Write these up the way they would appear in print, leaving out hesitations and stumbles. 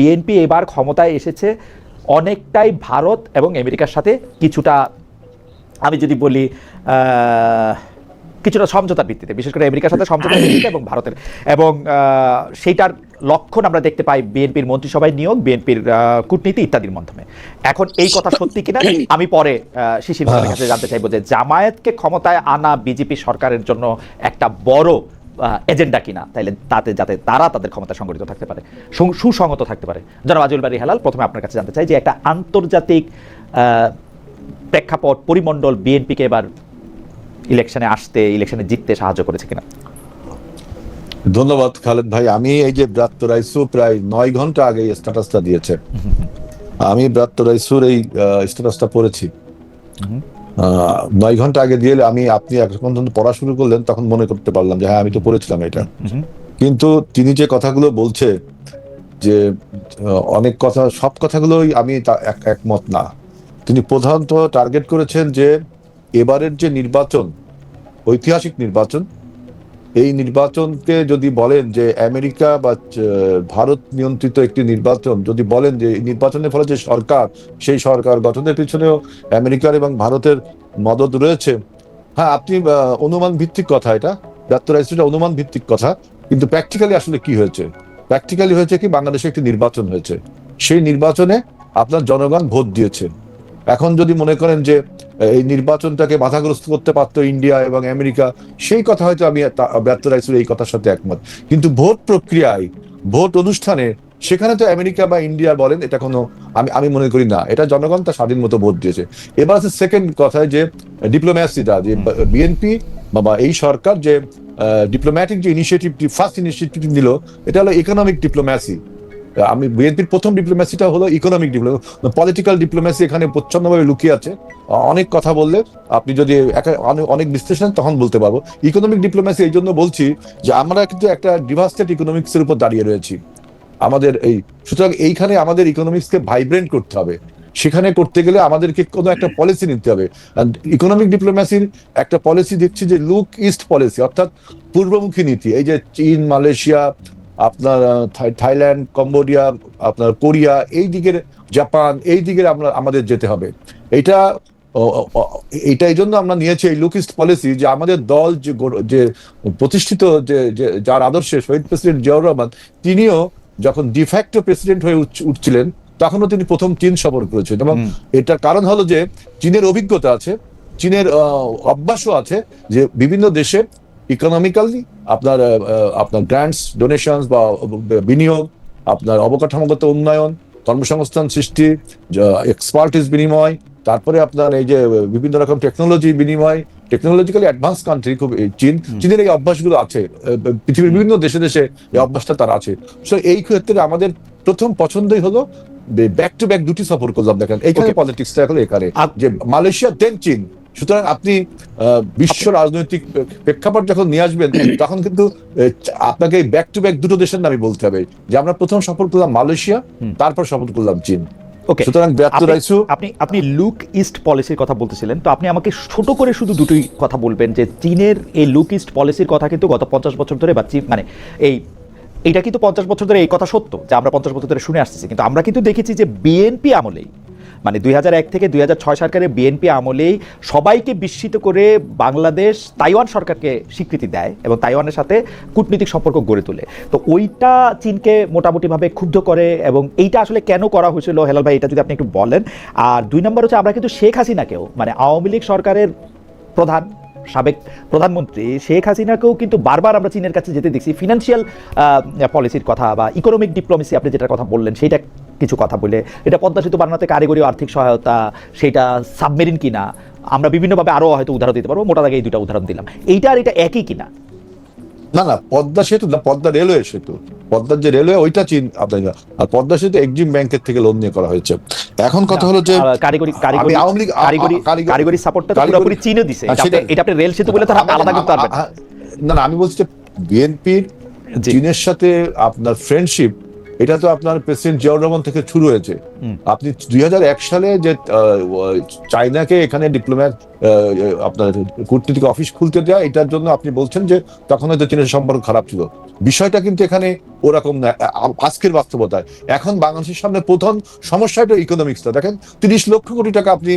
BNP এবার ক্ষমতায় এসেছে অনেকটাই ভারত এবং আমেরিকার সাথে কিছুটা, আমি যদি বলি কিছুটা সমঝোতার ভিত্তিতে, বিশেষ করে আমেরিকার সাথে সমঝোতার ভিত্তিতে এবং ভারতের, এবং সেইটার লক্ষণ আমরা দেখতে পাই বিএনপির মন্ত্রিসভায় নিয়োগ, বিএনপির কূটনীতি ইত্যাদির মাধ্যমে। এখন এই কথা সত্যি কিনা আমি পরে শিশির মহলের কাছে জানতে চাইবো যে জামায়াতকে ক্ষমতায় আনা বিজেপি সরকারের জন্য একটা বড় এজেন্ডা কিনা, তাইলে তাতে যাতে তারা তাদের ক্ষমতা সংগঠিত থাকতে পারে, সুসংগত থাকতে পারে। জনাব আজিউল বারী হেলাল, প্রথমে আপনার কাছে জানতে চাই যে একটা আন্তর্জাতিক প্রেক্ষাপট পরিমণ্ডল বিএনপিকে এবার ইলেকশনে আসতে, ইলেকশনে জিততে সাহায্য করেছে কিনা? ধন্যবাদ খালেদ ভাই। আমি এই যে ব্রাত্য রাইসু প্রায় 9 ঘন্টা আগে স্ট্যাটাসটা দিয়েছে, আমি ব্রাত্য রাইসুর এই স্ট্যাটাসটা পড়েছি 9 ঘন্টা আগে দিয়ে। আপনি এখন পড়া শুরু করলেন তখন মনে করতে পারলাম যে হ্যাঁ আমি তো পড়েছিলাম এটা। কিন্তু তিনি যে কথাগুলো বলছে যে অনেক কথা, সব কথাগুলোই আমি একমত না। তিনি প্রধানত টার্গেট করেছেন যে এবারের যে নির্বাচন, ঐতিহাসিক নির্বাচন, এই নির্বাচনকে যদি বলেন যে আমেরিকা বা ভারত নিয়ন্ত্রিত একটি নির্বাচন, যদি বলেন যে নির্বাচনের ফলে যে সরকার, সেই সরকার গঠনের পিছনেও আমেরিকার এবং ভারতের মদদ রয়েছে, হ্যাঁ আপনি অনুমান ভিত্তিক কথা, এটা ব্রাত্য রাইসুটা অনুমান ভিত্তিক কথা। কিন্তু প্র্যাকটিক্যালি আসলে কি হয়েছে? প্র্যাকটিক্যালি হয়েছে কি, বাংলাদেশে একটি নির্বাচন হয়েছে, সেই নির্বাচনে আপনার জনগণ ভোট দিয়েছে। এখন যদি মনে করেন যে এই নির্বাচনটাকে বাধাগ্রস্ত করতে পারতো ইন্ডিয়া এবং আমেরিকা, সেই কথা হয়তো আমি ব্রাত্য রাইসুর এই কথার সাথে একমত। কিন্তু ভোট প্রক্রিয়ায়, ভোট অনুষ্ঠানে, সেখানে তো আমেরিকা বা ইন্ডিয়া বলেন এটা কোনো, আমি মনে করি না, এটা জনগণ তার স্বাধীন মতো ভোট দিয়েছে। এবার আছে সেকেন্ড কথায় যে ডিপ্লোম্যাসিটা, যে বিএনপি বা এই সরকার যে ডিপ্লোম্যাটিক যে ইনিশিয়েটিভ, ফার্স্ট ইনিশিয়েটিভ নিল, এটা হলো ইকোনমিক ডিপ্লোম্যাসি। আমি বিএনপির প্রথম ডিপ্লোম্যাসিটা হলো ইকোনমিক ডিপ্লোম্যাসি। পলিটিক্যাল ডিপ্লোম্যাসি এখানে প্রচ্ছন্নভাবে লুকিয়ে আছে। অনেক কথা বললে আপনি যদি অনেক বিশ্লেষণ তখন বলতে পারবো। ইকোনমিক ডিপ্লোম্যাসি এই জন্য বলছি যে আমরা কিন্তু একটা ডিভাস্টেড ইকোনমিক্স এর উপর দাঁড়িয়ে রয়েছি আমাদের এই, সুতরাং এইখানে আমাদের ইকোনমিক্সকে ভাইব্রেন্ট করতে হবে। সেখানে করতে গেলে আমাদেরকে কোনো একটা পলিসি নিতে হবে। ইকোনমিক ডিপ্লোম্যাসির একটা পলিসি দেখছি যে লুক ইস্ট পলিসি, অর্থাৎ পূর্বমুখী নীতি। এই যে চীন, মালয়েশিয়া, আপনার থাইল্যান্ড, কম্বোডিয়া, আপনার কোরিয়া, এই দিকের জাপান, এই দিকের আমাদের যেতে হবে। এটা এই জন্য আমরা নিয়েছি এই লুক ইস্ট পলিসি, যে আমাদের দল যে প্রতিষ্ঠিত, যে যার আদর্শে শহীদ প্রেসিডেন্ট জিয়াউর রহমান, তিনিও যখন ডিফ্যাক্টো প্রেসিডেন্ট হয়ে উঠছিলেন তখনও তিনি প্রথম চীন সফর করেছেন। এবং এটার কারণ হলো যে চীনের অভিজ্ঞতা আছে, চীনের অভ্যাসও আছে যে বিভিন্ন দেশে ইকোনমিক্যালি আপনার গ্র্যান্টস, ডোনেশনস বা বিনিয়োগ, আপনার অবকাঠামোগত উন্নয়ন, কর্মসংস্থান সৃষ্টি, এক্সপার্টিস বিনিময়, তারপরে আপনার এই যে বিভিন্ন রকম টেকনোলজি বিনিময়, টেকনোলজিক্যালি অ্যাডভান্স কান্ট্রি খুব চীনের এই অভ্যাসগুলো আছে। পৃথিবীর বিভিন্ন দেশে দেশে এই অভ্যাসটা তার আছে। সো এই ক্ষেত্রে আমাদের প্রথম পছন্দই হলো ব্যাক টু ব্যাক দুটি সফর করলাম। দেখেন এইখানে পলিটিক্সটা এখন এখানে যে মালয়েশিয়া দেন চীন। সুতরাং আপনি বিশ্ব রাজনৈতিক প্রেক্ষাপট যখন নিয়ে আসবেন তখন কিন্তু আপনাকে ব্যাক টু ব্যাক দুটো দেশের নামই বলতে হবে, যে আমরা প্রথম সফর করলাম মালয়েশিয়া, তারপর সফর করলাম চীন। সুতরাং আপনি লুক ইস্ট পলিসির কথা বলতেছিলেন, তো আপনি আমাকে ছোট করে শুধু দুটোই কথা বলবেন যে চীনের এই লুক ইস্ট পলিসির কথা কিন্তু গত 50 বছর ধরে, বা মানে এইটা কিন্তু 50 বছর ধরে এই কথা সত্য যে আমরা 50 বছর ধরে শুনে আসতেছি। কিন্তু আমরা কিন্তু দেখেছি যে বিএনপি আমলেই, মানে 2001 থেকে 2006 সরকারের বিএনপি আমলেই সবাইকে বিস্মিত করে বাংলাদেশ তাইওয়ান সরকারকে স্বীকৃতি দেয় এবং তাইওয়ানের সাথে কূটনৈতিক সম্পর্ক গড়ে তোলে। তো ওইটা চীনকে মোটামুটিভাবে ক্ষুব্ধ করে, এবং এইটা আসলে কেন করা হয়েছিল হেলাল ভাই, এটা যদি আপনি একটু বলেন। আর 2 নম্বর হচ্ছে আমরা কিন্তু শেখ হাসিনাকেও, মানে আওয়ামী লীগ সরকারের সাবেক প্রধানমন্ত্রী শেখ হাসিনাকেও কিন্তু বারবার আমরা চীনের কাছে যেতে দেখছি ফিনান্সিয়াল পলিসির কথা বা ইকোনমিক ডিপ্লোমেসি, আপনি যেটার কথা বললেন সেইটা কিছু কথা বলে, এটা পদ্মা সেতু বানাতে কারিগরি আর্থিক সহায়তা, সেটা সাবমেরিন কিনা, আমরা বিভিন্নভাবে আরো হয়তো উদাহরণ দিতে পারবো, মোটা দাগে এই 2টা উদাহরণ দিলাম। এইটা আর এটা একই কিনা? না, পদ্মা সেতু না, পদ্মা রেলওয়ে সেতু, পদ্মার যে রেলওয়ে ওইটা চীন আপনার, আর পদ্মা সেতু এক্সিম ব্যাংকের থেকে লোন নিয়ে করা হয়েছে। এখন কথা হলো যে কারিগরি সাপোর্টটা পুরোপুরি চীনও দিছে, এটা আপনি রেল সেতু বলে তো আলাদা করতে পারবেন না। আমি বলছি যে বিএনপির চীনের সাথে আপনার ফ্রেন্ডশিপ এটা তো আপনার প্রেসিডেন্ট জিয়াউর রহমান থেকে শুরু হয়েছে। আপনি 2001 সালে যে চায়নাকে এখানে ডিপ্লোম্যাট আপনার কূটনীতিক অফিস খুলতে দেওয়া, এটার জন্য আপনি বলছেন যে তখন হয়তো চীনের সম্পর্ক খারাপ ছিল। বিষয়টা কিন্তু এখানে ওরকম না। আজকের বাস্তবতায় এখন বাংলাদেশের সামনে প্রধান সমস্যাটা ইকোনমিক্সটা দেখেন। 30 লক্ষ কোটি টাকা আপনি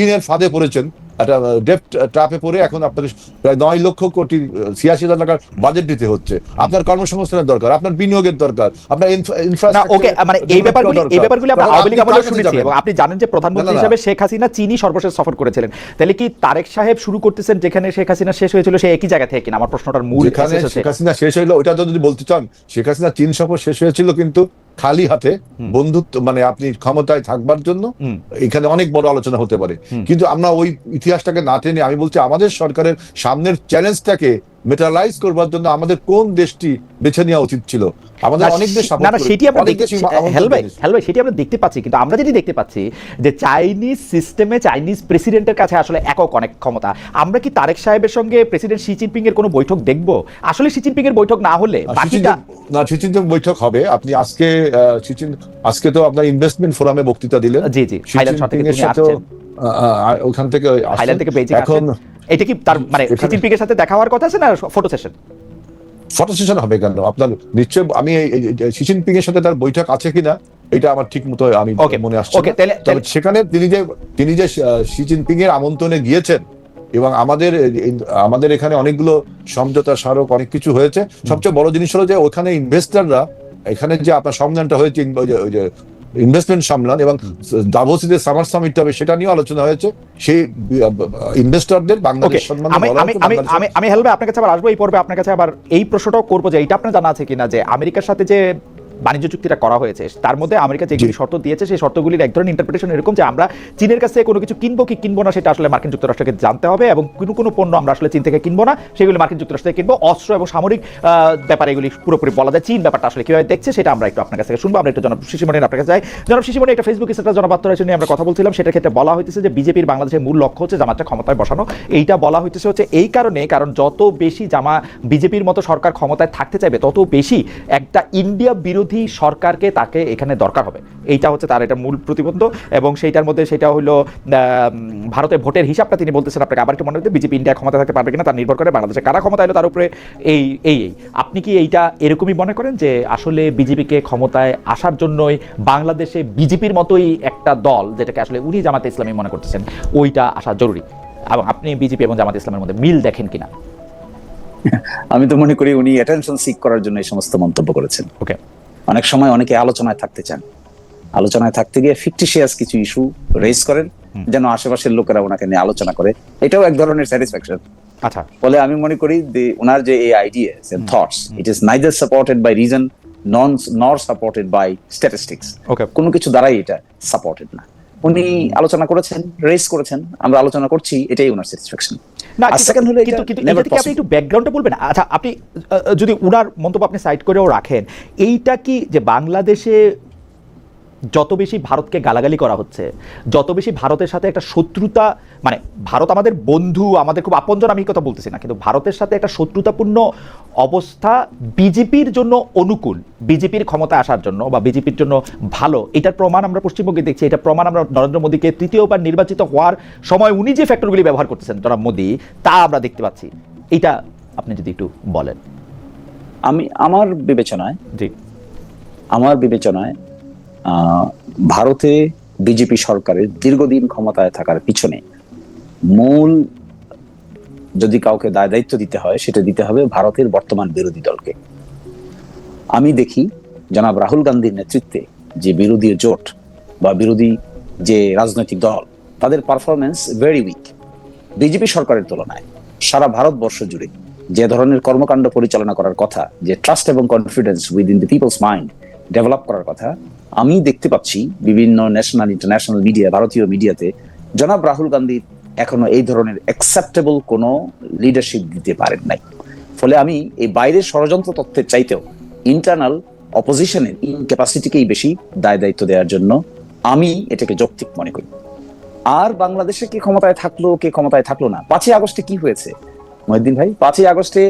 ঋণের ফাঁদে পড়েছেন, একটা ডেপ্ট ট্র্যাপে পড়ে এখন আপনাকে প্রায় 9 লক্ষ কোটি 86,000 টাকার বাজেট দিতে হচ্ছে। আপনার কর্মসংস্থানের দরকার, আপনার বিনিয়োগের দরকার, আপনার ওকে, মানে এই ব্যাপারগুলি আমরা আওয়ামী লীগ আমলেও শুনেছি, এবং আপনি জানেন যে প্রধানমন্ত্রী হিসেবে শেখ হাসিনা চীনই সর্বশেষ সফর করেছিলেন। তাহলে কি তারেক সাহেব শুরু করতেছেন যেখানে শেখ হাসিনা শেষ হয়েছিল সেই একই জায়গা থেকে কিনা? আমার প্রশ্নটার মূল শেখ হাসিনা শেষ হইলো ওইটা যদি বলতে চান, শেখ হাসিনা চীন সফর শেষ হয়েছিল কিন্তু খালি হাতে, বন্ধুত্ব মানে আপনি ক্ষমতায় থাকবার জন্য। এখানে অনেক বড় আলোচনা হতে পারে, কিন্তু আমরা ওই ইতিহাসটাকে না টেনে আমি বলছি আমাদের সরকারের সামনের চ্যালেঞ্জটাকে মেটালাইজ করবার জন্য আমাদের কোন দেশটি বেছে নেওয়া উচিত ছিল। আমাদের অনেক দেশ সেটি আমরা দেখতে পাচ্ছি, কিন্তু আমরা যেটি দেখতে পাচ্ছি যে চাইনিজ সিস্টেমে চাইনিজ প্রেসিডেন্টের কাছে আসলে একক অনেক ক্ষমতা। আমরা কি তারেক সাহেবের সঙ্গে প্রেসিডেন্ট শি জিনপিং এর কোনো বৈঠক দেখব? আসলে শি জিনপিং এর বৈঠক না হলে বাকিটা না, শি জিনপিং বৈঠক হবে। আপনি আজকে তো আপনার ইনভেস্টমেন্ট ফোরামে বক্তৃতা দিলেন। জি জি, হাইল্যান্ড শট থেকে তুমি আসছেন, ওখান থেকে হাইল্যান্ড থেকে বেজিং এখন এটা কি তার মানে শি জিনপিং এর সাথে দেখা হওয়ার কথা আছে না ফটো সেশন? ফটো সেশন হবে কেন? আপনার নিশ্চয় আমি শি জিনপিং এর সাথে তার বৈঠক আছে কিনা এটা আমার ঠিক মতো আমি মনে আসছে। তবে সেখানে তিনি যে শি জিনপিং এর আমন্ত্রণে গিয়েছেন এবং আমাদের এখানে অনেকগুলো সমঝোতা স্মারক অনেক কিছু হয়েছে। সবচেয়ে বড় জিনিস হলো যে ওখানে ইনভেস্টররা, এখানে যে আপনার সম্মেলনটা হয়েছে ইনভেস্টমেন্ট সম্মেলন এবং দাভোসে সামার সামিট হবে সেটা নিয়ে আলোচনা হয়েছে। সেই ইনভেস্টরদের বাংলাদেশ সম্মান আমি হেলবে আপনার কাছে আবার আসবো এই পর্বে, আপনার কাছে আবার এই প্রশ্নটাও করবো যে এইটা আপনার জানা আছে কিনা যে আমেরিকার সাথে যে বাণিজ্য চুক্তিটা করা হয়েছে তার মধ্যে আমেরিকা যেগুলি শর্ত দিয়েছে সেই শর্তগুলির এক ধরনের ইন্টারপ্রিটেশন এরকম যে আমরা চীনের কাছে কোনো কিছু কিনবো কি কিনবো না সেটা আসলে মার্কিন যুক্তরাষ্ট্রকে জানতে হবে, এবং কোনো পণ্য আমরা আসলে চীন থেকে কিনবো না, সেগুলি মার্কিন যুক্তরাষ্ট্র থেকে কিনবো। অস্ত্র এবং সামরিক ব্যাপারে এগুলি পুরোপুরি বলা যায়। চীন ব্যাপারটা আসলে কিভাবে দেখছে সেটা আমরা একটু আপনার কাছ থেকে শুনবো। আমরা একটু জনাব শিশিমণি আপনার কাছে যাই। জনাব শিশিমণি, একটা ফেসবুকে সেটা জনাব আত্মরায় নিয়ে আমরা কথা বলছিলাম, সেটার ক্ষেত্রে বলা হইতেছে যে বিজেপির বাংলাদেশের মূল লক্ষ্য হচ্ছে জামাতকে ক্ষমতায় বসানো। এইটা বলা হইতেছে হচ্ছে এই কারণে, কারণ যত বেশি বিজেপির মতো সরকার ক্ষমতায় থাকতে চাইবে তত বেশি একটা ইন্ডিয়া বিরোধী সরকারকে তাকে এখানে দরকার হবে। এইটা হচ্ছে তার এটা মূল প্রতিবন্ধ, এবং সেইটার মধ্যে সেটা হলো ভারতের ভোটের হিসাবটা তিনি বলতেছেন আপনাকে আবার একটু মনে হতে, বিজেপি ইন্ডিয়া ক্ষমতা থাকতে পারবে কিনা তার নির্ভর করে বাংলাদেশে কারা ক্ষমতা এলো তার উপরে। এই আপনি কি এইটা এরকমই মনে করেন যে আসলে বিজেপিকে ক্ষমতায় আসার জন্যই বাংলাদেশে বিজেপির মতোই একটা দল, যেটাকে আসলে উনি জামাতে ইসলামী মনে করতেছেন, ওইটা আসা জরুরি? এবং আপনি বিজেপি এবং জামাতে ইসলামের মধ্যে মিল দেখেন কিনা? আমি তো মনে করি উনি অ্যাটেনশন সিক করার জন্য এই সমস্ত মন্তব্য করেছেন। ওকে, অনেক সময় অনেকে আলোচনায় থাকতে চান, আলোচনায় থাকতে গিয়ে ফিকটিশিয়াস কিছু ইস্যু রেজ করেন যেন আশেপাশের লোকেরা ওনাকে নিয়ে আলোচনা করে, এটাও এক ধরনের স্যাটিসফ্যাকশন। আচ্ছা, বলে আমি মনে করি ওনার যে এই ideas and thoughts, it is neither supported by reason nor supported by statistics. কোনো কিছু দ্বারাই এটা সাপোর্টেড না। উনি আলোচনা করেছেন, রেজ করেছেন, আমরা আলোচনা করছি, এটাই ওনার স্যাটিসফ্যাকশন। না, কিন্তু আপনি একটু ব্যাকগ্রাউন্ডটা বলবেন। আচ্ছা, আপনি যদি উনার মন্তব্য আপনি সাইড করেও রাখেন, এইটা কি যে বাংলাদেশে যত বেশি ভারতকে গালাগালি করা হচ্ছে, যত বেশি ভারতের সাথে একটা শত্রুতা, মানে ভারত আমাদের বন্ধু, আমাদের খুব আপনজন, আমি কথা বলতেছি না, কিন্তু ভারতের সাথে একটা শত্রুতাপূর্ণ অবস্থা বিজেপির জন্য অনুকূল, বিজেপির ক্ষমতা আসার জন্য বা বিজেপির জন্য ভালো, এটার প্রমাণ আমরা পশ্চিমবঙ্গে দেখছি। এটা প্রমাণ আমরা নরেন্দ্র মোদীকে তৃতীয়বার নির্বাচিত হওয়ার সময় উনি যে ফ্যাক্টরগুলি ব্যবহার করতেছেন জনাব মোদী, তা আমরা দেখতে পাচ্ছি। এটা আপনি যদি একটু বলেন। আমার বিবেচনায় ভারতে বিজেপি সরকারের দীর্ঘদিন ক্ষমতায় থাকার পিছনে মূল যদি কাউকে দায়িত্ব দিতে হয় সেটা দিতে হবে ভারতের বর্তমান বিরোধী দলকে। আমি দেখি জনাব রাহুল গান্ধীর নেতৃত্বে যে বিরোধী জোট বা বিরোধী যে রাজনৈতিক দল, তাদের পারফরমেন্স ভেরি উইক বিজেপি সরকারের তুলনায়। সারা ভারতবর্ষ জুড়ে যে ধরনের কর্মকাণ্ড পরিচালনা করার কথা, যে ট্রাস্ট এবং confidence within the people's mind develop করার কথা, আমি দেখতে পাচ্ছি বিভিন্ন ন্যাশনাল ইন্টারন্যাশনাল মিডিয়া, ভারতীয় মিডিয়াতে জনাব রাহুল গান্ধী এখনো এই ধরনের অ্যাকসেপ্টেবল কোনো লিডারশিপ দিতে পারেন নাই। ফলে আমি এই বাইরের ষড়যন্ত্র তথ্যের চাইতেও ইন্টারনাল অপোজিশনের ইনক্যাপাসিটিকেই বেশি দায়িত্ব দেওয়ার জন্য আমি এটাকে যৌক্তিক মনে করি। আর বাংলাদেশে কে ক্ষমতায় থাকলো কে ক্ষমতায় থাকলো না, 5ই আগস্টে কি হয়েছে মহিউদ্দিন ভাই? 5ই আগস্টে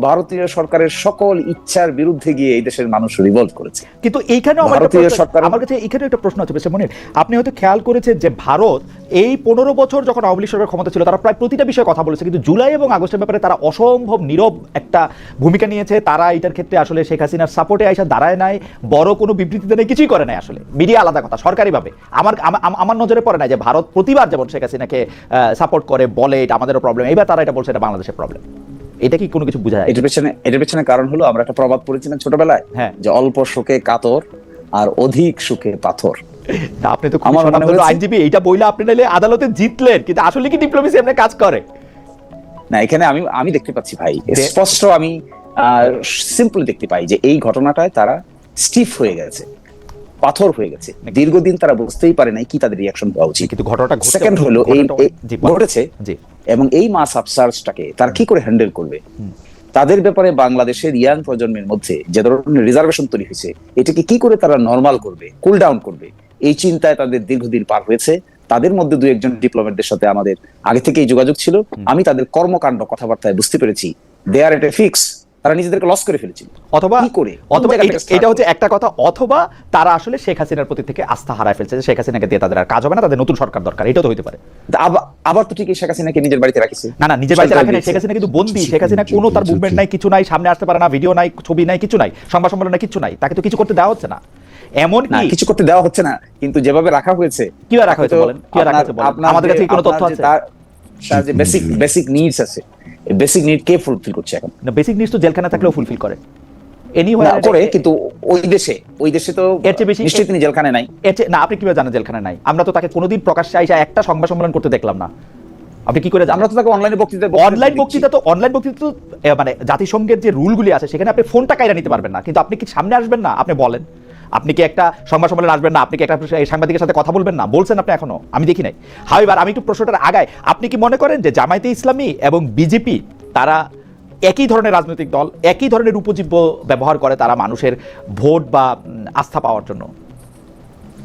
ভারতীয় সরকারের সকল ইচ্ছার বিরুদ্ধে গিয়ে এই দেশের মানুষ রিভল্ট করেছে। কিন্তু এইখানেও ভারতীয় সরকার- আমার কাছে এখানে একটা প্রশ্ন আছে মিস্টার মনির, আপনি হয়তো খেয়াল করেছেন যে ভারত এই 15 বছর যখন আওয়ামী লীগ সরকার ক্ষমতা ছিল তারা প্রায় প্রতিটা বিষয়ে কথা বলেছে, কিন্তু জুলাই এবং আগস্টের ব্যাপারে তারা অসম্ভব নীরব একটা ভূমিকা নিয়েছে। তারা এটার ক্ষেত্রে আসলে শেখ হাসিনার সাপোর্টে আইসা দাঁড়ায় নাই, বড় কোনো বিবৃতিতে নেই, কিছুই করে নাই। আসলে মিডিয়া আলাদা কথা, সরকারিভাবে আমার নজরে পড়ে না যে ভারত প্রতিবার যেমন শেখ হাসিনাকে সাপোর্ট করে, বলে এটা আমাদেরও প্রবলেম, এবার তারা এটা বলছে এটা বাংলাদেশের প্রবলেম। এটা কি কোনো কিছু বোঝা যায়? এটার পেছনে কারণ হলো আমরা একটা প্রবাদ পড়েছিলাম ছোটবেলায়, হ্যাঁ। যে অল্প শোকে কাতর আর অধিক সুখে পাথর। তা আপনি তো আমার মনে হয়েছে- আইনজীবী, এইটা বইলে আপনি নাইলে আদালতে জিতলেন, কিন্তু আসলে কি ডিপ্লোমেসি এমনি কাজ করে? না, এখানে আমি দেখতে পাচ্ছি ভাই, স্পষ্ট আমি সিম্পল দেখতে পাই যে এই ঘটনাটায় তারা স্টিফ হয়ে গেছে, পাথর হয়ে গেছে। দীর্ঘদিন তারা বুঝতেই পারে নাই কি তাদের রিয়াকশন হওয়া উচিত। কিন্তু ঘটনাটা ঘটছে, সেকেন্ড হলো জি, বলেন। ঘটেছে, জি। এবং এই মাস আফসারটাকে তারা কি করে হ্যান্ডেল করবে, তাদের ব্যাপারে বাংলাদেশের ইয়াং প্রজন্মের মধ্যে যে ধরনের রিজার্ভেশন তৈরি হয়েছে, এটাকে কি করে তারা নরমাল করবে, কুল ডাউন করবে, এই চিন্তায় তাদের দীর্ঘদিন পার হয়েছে। তাদের মধ্যে দু একজন ডিপ্লোমেটদের সাথে আমাদের আগে থেকেই যোগাযোগ ছিল। আমি তাদের কর্মকাণ্ড কথাবার্তায় বুঝতে পেরেছি দে আর এট এ ফিক্স, তারা নিজেদেরকে লস করে ফেলেছিল। অথবা কি করে? অথবা কোন জায়গা থেকে start এটা হচ্ছে একটা কথা, অথবা তারা আসলে শেখ হাসিনার প্রতি থেকে আস্থা হারায় ফেলছে, যে শেখ হাসিনাকে দিয়ে তাদের আর কাজ হবে না, তাদের নতুন সরকার দরকার। এটাও তো হতে পারে। আবার তো ঠিকই শেখ হাসিনাকে নিজের বাড়িতে রাখিছে। না, নিজের বাড়িতে রাখে নাই, শেখ হাসিনা কিন্তু বন্দী। শেখ হাসিনা কোনো তার মুভমেন্ট নাই, কিছু নাই, সামনে আসতে পারে না, ভিডিও নাই, ছবি নাই, কিছু নাই, সংবাদ সম্মেলন নাই, কিছু নাই, তাকে তো কিছু করতে দেওয়া হচ্ছে না। এমন না, কি কিছু করতে দেওয়া হচ্ছে না, কিন্তু যেভাবে রাখা হয়েছে, কিভাবে রাখা হয়েছে বলেন, কিভাবে রাখা হয়েছে বলেন? আমাদের কাছে কি কোনো তথ্য আছে? তার যে বেসিক নিডস আছে, বেসিক নিড কে ফুলফিল করছে এখন? না, বেসিক নিডস তো জেলখানা থাকলেও ফুলফিল করে না করে, কিন্তু ওই দেশে তো এর চেয়ে বেশি নিশ্চয়ই তিনি জেলখানায় নাই। না, আপনি কিভাবে জানেন জেলখানা নাই? আমরা তো তাকে কোনোদিন প্রকাশ্যে আইসা একটা সংবাদ সম্মেলন করতে দেখলাম না। আপনি কি করে জানেন? আমরা তো তাকে অনলাইন বক্তৃতা তো মানে জাতিসংঘের যে রুলগুলি আছে সেখানে আপনি ফোনটা কাইরা নিতে পারবেন না, কিন্তু আপনি কি সামনে আসবেন না? আপনি বলেন, আপনি কি একটা সংবাদ সম্মেলন আসবেন না? আপনি কি একটা সাংবাদিকের সাথে কথা বলবেন না? বলছেন আপনি এখনো? আমি দেখি নাই। হাউএভার আমি একটু প্রশ্নটার আগায়, আপনি কি মনে করেন যে জামায়াতে ইসলামী এবং বিজেপি তারা একই ধরনের রাজনৈতিক দল, একই ধরনের উপজীব্য ব্যবহার করে তারা মানুষের ভোট বা আস্থা পাওয়ার জন্য?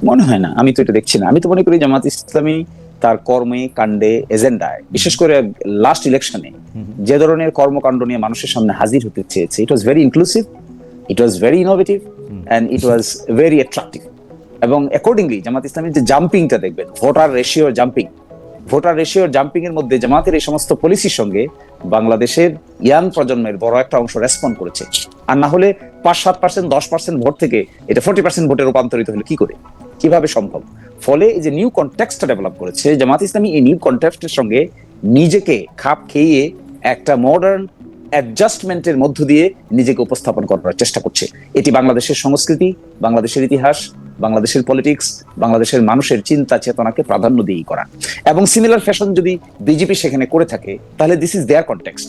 মনে হয় না, আমি তো এটা দেখছি না। আমি তো মনে করি জামাত ইসলামী তার কর্মে কাণ্ডে এজেন্ডায়, বিশেষ করে লাস্ট ইলেকশনে যে ধরনের কর্মকাণ্ড নিয়ে মানুষের সামনে হাজির হতে চেয়েছে, it was very inclusive, it was very innovative and it was very attractive. এবং অ্যাকর্ডিংলি জামাত ইসলামীর যে জাম্পিংটা দেখবেন, ভোটার রেশিওর জাম্পিং এর মধ্যে জামাতের এই সমস্ত পলিসির সঙ্গে বাংলাদেশের ইয়াং প্রজন্মের বড় একটা অংশ রেসপন্ড করেছে। আর না হলে 5-7%, 10% ভোট থেকে এটা 40% ভোটে রূপান্তরিত হলো কি করে, কিভাবে সম্ভব? ফলে এই যে নিউ কনটেক্সটটা ডেভেলপ করেছে জামাত ইসলামী, এই নিউ কনটেক্সটের সঙ্গে নিজেকে খাপ খেয়ে একটা মডার্ন অ্যাডজাস্টমেন্টের মধ্য দিয়ে নিজেকে উপস্থাপন করার চেষ্টা করছে। এটি বাংলাদেশের সংস্কৃতি, বাংলাদেশের ইতিহাস, বাংলাদেশের পলিটিক্স, বাংলাদেশের মানুষের চিন্তা চেতনাকে প্রাধান্য দিয়েই করা। এবং সিমিলার ফ্যাশন যদি বিজেপি সেখানে করে থাকে, তাহলে this is their context,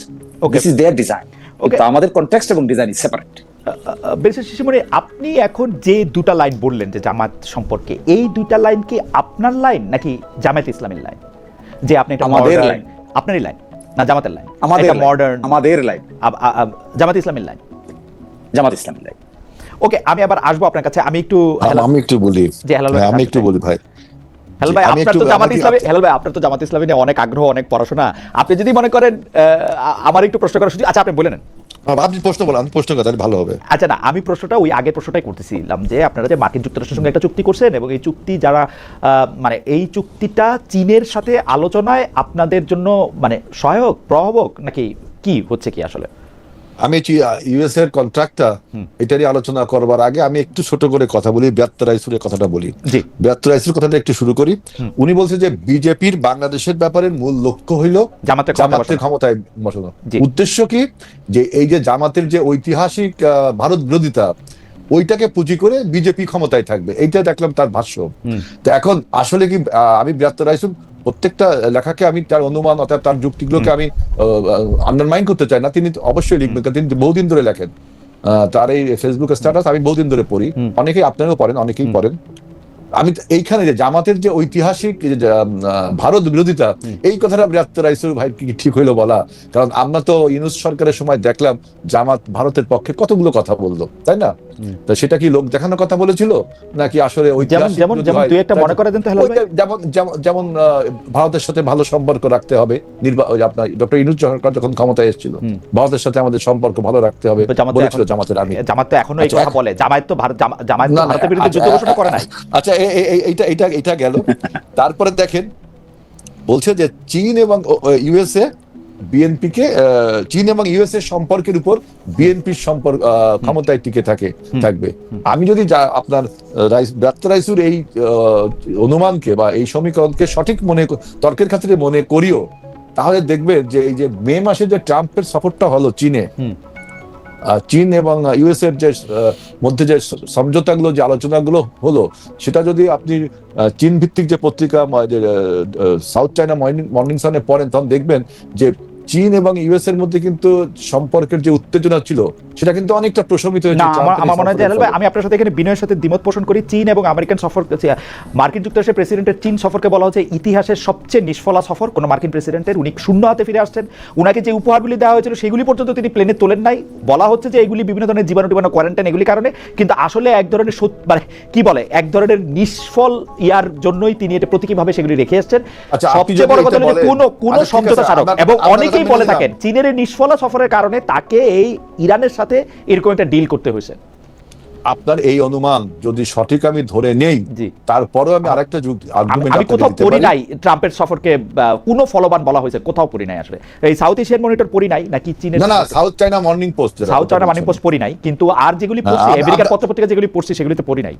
this is their design. কিন্তু আমাদের কনটেক্সট এবং design is separate. Barrister Shishimoni, আপনি এখন যে দুটা লাইন বললেন যে জামাত সম্পর্কে, এই দুটা লাইন কি আপনার লাইন নাকি জামায়াত ইসলামের লাইন? যে আপনি এটা আমাদের লাইন, আপনারই লাইন না জামাতের লাইন? আমাদের লাইন, জামাত ইসলামের লাইন, জামাত ইসলামের লাইন। ওকে, আমি আবার আসবো আপনার কাছে। আমি একটু বলি, আমি একটু বলি ভাই। হেলাল ভাই, আপনার তো জামাত ইসলামী নিয়ে অনেক আগ্রহ, অনেক পড়াশোনা। আপনি যদি মনে করেন আমার একটু প্রশ্ন করার সুযোগ, আচ্ছা আপনি বলে নেন। আপনি প্রশ্ন বলেন, আমি প্রশ্ন কথা ভালো হবে। আচ্ছা, না, আমি প্রশ্নটা ওই আগের প্রশ্নটাই করতেছিলাম যে আপনারা যে মার্কিন যুক্তরাষ্ট্রের সঙ্গে একটা চুক্তি করছেন, এবং এই চুক্তি যারা মানে এই চুক্তিটা চীনের সাথে আলোচনায় আপনাদের জন্য মানে সহায়ক, প্রভাবক, নাকি কি হচ্ছে কি আসলে? আমি ইউএস এর কন্ট্রাক্টটা এটারই আলোচনা করবার আগে আমি একটু ছোট করে কথা বলি, ব্যাত্ত রাইসুরের কথাটা বলি। ব্যাত্ত রাইসুর কথাটা একটু শুরু করি। উনি বলছে যে বিজেপির বাংলাদেশের ব্যাপারে মূল লক্ষ্য হইল জামাতের ক্ষমতায় বসানো। উদ্দেশ্য কি, যে এই যে জামাতের যে ঐতিহাসিক ভারত বিরোধিতা, ওইটাকে পুঁজি করে বিজেপি ক্ষমতায় থাকবে, এইটা দেখলাম তার ভাষ্য। তো এখন আসলে কি, আমি ব্যাত্ত রাইসুর প্রত্যেকটা লেখাকে আমি তার অনুমান অর্থাৎ তার যুক্তিগুলোকে আমি আন্ডারমাইন করতে চাই না। তিনি অবশ্যই লিখবেন, তিনি বহুদিন ধরে লেখেন। তার এই ফেসবুক স্ট্যাটাস আমি বহুদিন ধরে পড়ি, অনেকেই আপনারাও পড়েন, অনেকেই পড়েন। আমি এইখানে যে জামাতের যে ঐতিহাসিক ভারত বিরোধিতা, এই কথাটা ব্যাত্ত রাইসুর ভাই কি ঠিক হইলো বলা? কারণ আমরা তো ইউনূস সরকারের সময় দেখলাম জামাত ভারতের পক্ষে কতগুলো কথা বললো, তাই না? তা সেটা কি লোক দেখানোর কথা বলেছিল নাকি আসলে যেমন যেমন যেমন দুই একটা মনে করে দেন তো হেলাল ভাই। যেমন যেমন যেমন ভারতের সাথে ভালো সম্পর্ক রাখতে হবে, আপনার ডক্টর ইউনূস সরকার যখন ক্ষমতায় এসেছিল, ভারতের সাথে আমাদের সম্পর্ক ভালো রাখতে হবে বলেছিল জামাতের আর্মি। জামাত তো এখনো এই কথা বলে, জামায়াত তো ভারতের বিরুদ্ধে যুদ্ধ ঘোষণা করে নাই। আচ্ছা, এইটা গেল। তারপরে দেখেন বলছে যে চীন এবং ইউএসএ বিএনপিকে, চীন এবং ইউএসএ সম্পর্কের উপর বিএনপির সম্পর্ক ক্ষমতায় টিকে থাকবে। আমি যদি আপনার ডাক্তার রাইসুর এই অনুমানকে বা এই সমীকরণকে সঠিক তর্কের খাতিরে মনে করিও, তাহলে দেখবেন যে এই যে মে মাসে যে ট্রাম্পের সফরটা হলো চীনে, চীন এবং ইউএস এর যে মধ্যে যে সমঝোতাগুলো, যে আলোচনাগুলো হলো, সেটা যদি আপনি চীন ভিত্তিক যে পত্রিকা সাউথ চায়না মর্নিং সানে পড়েন, তখন দেখবেন যে চীন এবং ইউএস এর মধ্যে কিন্তু সম্পর্কের যে উত্তেজনা ছিল সেটা কিন্তু অনেকটা প্রশমিত হয়েছে। আমার মনে হয় আমি আপনার সাথে এখানে বিনয়ের সাথে দ্বিমত পোষণ করি। চীন এবং আমেরিকান সফর, মার্কিন যুক্তরাষ্ট্রের প্রেসিডেন্টের চীন সফরকে বলা হচ্ছে ইতিহাসের সবচেয়ে নিষ্ফলা সফর কোনো মার্কিন প্রেসিডেন্টের। উনি শূন্য হাতে ফিরে আসছেন। উনাকে যে উপহারগুলি দেওয়া হয়েছিল সেগুলি পর্যন্ত তিনি প্লেনে তোলেন নাই। বলা হচ্ছে যে এগুলি বিভিন্ন ধরনের জীবাণু কোয়ারেন্টাইন এগুলি কারণে, কিন্তু আসলে এক ধরনের মানে কি বলে, এক ধরনের নিষ্ফল ইয়ার জন্যই তিনি এটা প্রতীকীভাবে সেগুলি রেখে এসেছেন। সবচেয়ে বড় কথা হলো কোন সমঝোতা স্মারক, এবং অনেকেই বলে থাকেন চীনের এই নিষ্ফলা সফরের কারণে তাকে এই ইরানের সাথে এরকম একটা ডিল করতে হয়েছে। আপনার এই অনুমান যদি সঠিক আমি ধরে নেই, তারপরেও আমি আরেকটা আর্গুমেন্ট আমি কোথাও পড়ি নাই ট্রাম্পের সফরকে কোনো ফলোবান বলা হয়েছে, কোথাও পড়ি নাই। আসলে এই সাউথ এশিয়ান মনিটর পড়ি নাই, নাকি চীনের না সাউথ চায়না মর্নিং পোস্ট পড়ি নাই, কিন্তু আর যেগুলি পড়ছি আমেরিকার পত্রপত্রিকা যেগুলি পড়ছি সেগুলিতে পড়ি নাই।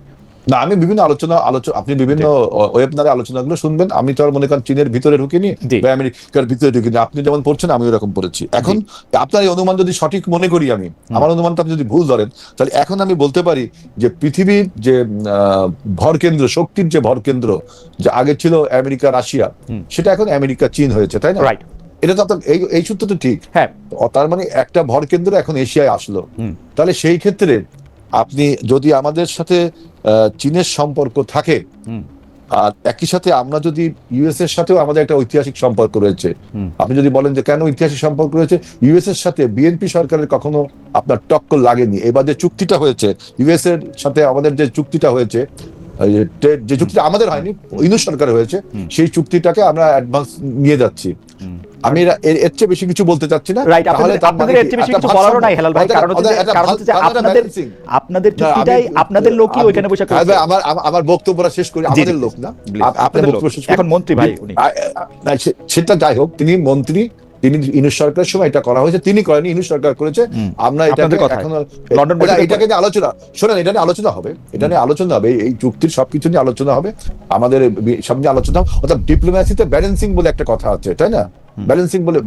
না, আমি বিভিন্ন আলোচনা আপনি বিভিন্ন ওয়েবনারে আলোচনাগুলো শুনবেন। আমি তো আর মনে করেন চীনের ভিতরে ঢুকিনি বা আমেরিকার ভিতরে ঢুকিনি। আপনি যেমন পড়ছেন আমি ওরকম পড়েছি। এখন আপনার এই অনুমান যদি সঠিক মনে করি, আমি আমার অনুমানটা আপনি যদি ভুল ধরেন, তাহলে এখন আমি বলতে পারি যে পৃথিবীর যে ভরকেন্দ্র, শক্তির যে ভরকেন্দ্র, যে আগে ছিল আমেরিকা রাশিয়া, সেটা এখন আমেরিকা চীন হয়েছে, তাই না? এটা তো আপনার এই সূত্র তো ঠিক। তার মানে একটা ভরকেন্দ্র এখন এশিয়ায় আসলো। তাহলে সেই ক্ষেত্রে আপনি যদি আমাদের সাথে চীনের সম্পর্ক থাকে, আর একই সাথে আমরা যদি ইউএস এর সাথেও আমাদের একটা ঐতিহাসিক সম্পর্ক রয়েছে, আপনি যদি বলেন যে কেন ঐতিহাসিক সম্পর্ক রয়েছে, ইউএস এর সাথে বিএনপি সরকারের কখনো আপনার টক্কর লাগেনি। এবার যে চুক্তিটা হয়েছে ইউএস এর সাথে আমাদের, যে চুক্তিটা হয়েছে, যে চুক্তিটা আমাদের হয়নি, ইউনূস সরকারের হয়েছে, সেই চুক্তিটাকে আমরা অ্যাডভান্স নিয়ে যাচ্ছি। আমি এর চেয়ে বেশি কিছু বলতে চাচ্ছি না। আপনাদের এর চেয়ে বেশি কিছু বলারও নাই হেলাল ভাই, কারণ হচ্ছে আপনাদের চুক্তিটাই আপনাদের লোকই ওইখানে বসে করছে। আমার বক্তব্যটা শেষ করি। আমাদের লোক না, আপনাদের বক্তব্য শেষ করি। এখন মন্ত্রী ভাই উনি, সেটা যাই হোক, তিনি মন্ত্রী, তিনি ইউনূস সরকারের সময় এটা করা হয়েছে, তিনি করেনি, ইউনূস সরকার করেছে। আমরা এটাকে এখনো এটাকে নিয়ে আলোচনা, শোনেন, এটা নিয়ে আলোচনা হবে, এটা নিয়ে আলোচনা হবে, এই চুক্তির সবকিছু নিয়ে আলোচনা হবে, আমাদের সব নিয়ে আলোচনা হবে। অর্থাৎ ডিপ্লোম্যাসিতে ব্যালেন্সিং বলে একটা কথা আছে, তাই না?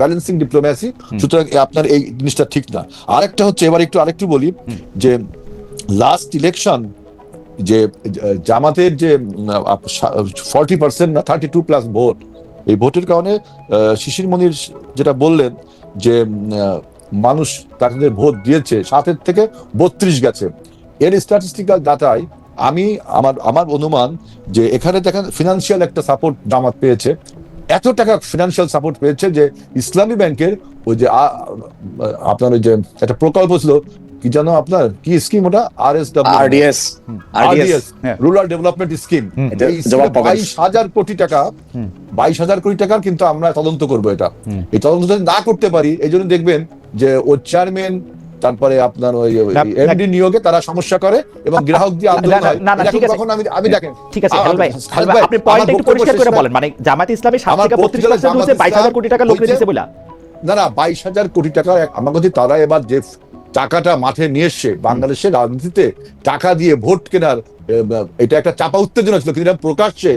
Balancing diplomacy. সুতরাং আপনার এই জিনিসটা ঠিক না। আরেকটা হচ্ছে, এবার আরেকটু বলি যে লাস্ট ইলেকশন যে জামাতের যে 40% না 32+ ভোট, এই ভোটের কারণে শিশির মনির যেটা বললেন যে মানুষ তাদের ভোট দিয়েছে 7 থেকে 32 গেছে, এর স্ট্যাটিস্টিক্যাল ডাটায় আমার অনুমান যে এখানে দেখেন ফিনান্সিয়াল একটা সাপোর্ট জামাত পেয়েছে। এত টাকা ফিনান্সিয়াল সাপোর্ট পেয়েছে যে ইসলামী ব্যাংকের ওই যে আপনার ওই যে একটা প্রকল্প ছিল, কি জানো আপনার কি স্কিম ওটা, RDS রুরাল ডেভেলপমেন্ট স্কিম, 22,000 কোটি টাকা, 22,000 কোটি টাকার কিন্তু আমরা তদন্ত করবো। এই তদন্ত যদি না করতে পারি, এই জন্য দেখবেন যে ও চেয়ারম্যান, তারপরে আপনার ওই এমডি নিয়োগে তারা সমস্যা করে এবং গ্রাহক দিয়ে আন্দোলন হয়। তখন আমি দেখেন, ঠিক আছে আপনি পয়েন্ট একটু পরিষ্কার করে বলেন, মানে জামাত ইসলামী 7 থেকে 32% হচ্ছে 22,000 কোটি টাকা লোক দিয়েছে বলা? না 22,000 কোটি টাকা আমার কাছে। তারা এবার যে টাকাটা মাঠে নিয়ে এসছে, বাংলাদেশের রাজনীতিতে টাকা দিয়ে ভোট কেনার, এটা একটা চাপা উত্তেজনা ছিল, কিন্তু প্রকাশ্যে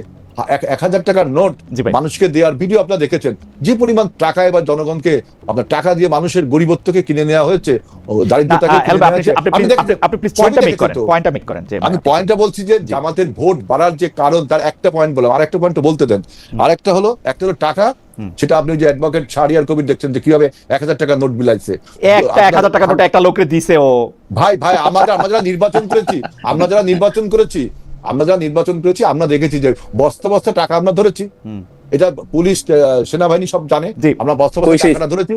1,000 টাকার নোট মানুষকে দেওয়ার ভিডিও আপনারা দেখেছেন। যে পরিমাণ টাকা এবার জনগণকে আপনার টাকা দিয়ে মানুষের গরিবত্বকে কিনে নেওয়া হয়েছে, দারিদ্রতাকে কিনে নেওয়া হয়েছে। আমি পয়েন্টটা বলছি যে জামাতের ভোট বাড়ার যে কারণ, তার একটা পয়েন্ট বললাম, আর একটা পয়েন্ট বলতে দেন। আরেকটা হলো টাকা, সেটা আপনি যে অ্যাডভোকেট শাহরিয়ার কবির দেখছেন যে কিভাবে 1,000 টাকা নোট বিলাইছে, একটা 1,000 টাকা নোট একটা লোককে দিছে ও। ভাই আমরা যারা নির্বাচন করেছি, আমরা দেখেছি যে বস্তা বস্তা টাকা আমরা ধরেছি। এটা পুলিশ, সেনাবাহিনী সব জানে, আমরা বস্তা বস্তা টাকা ধরেছি।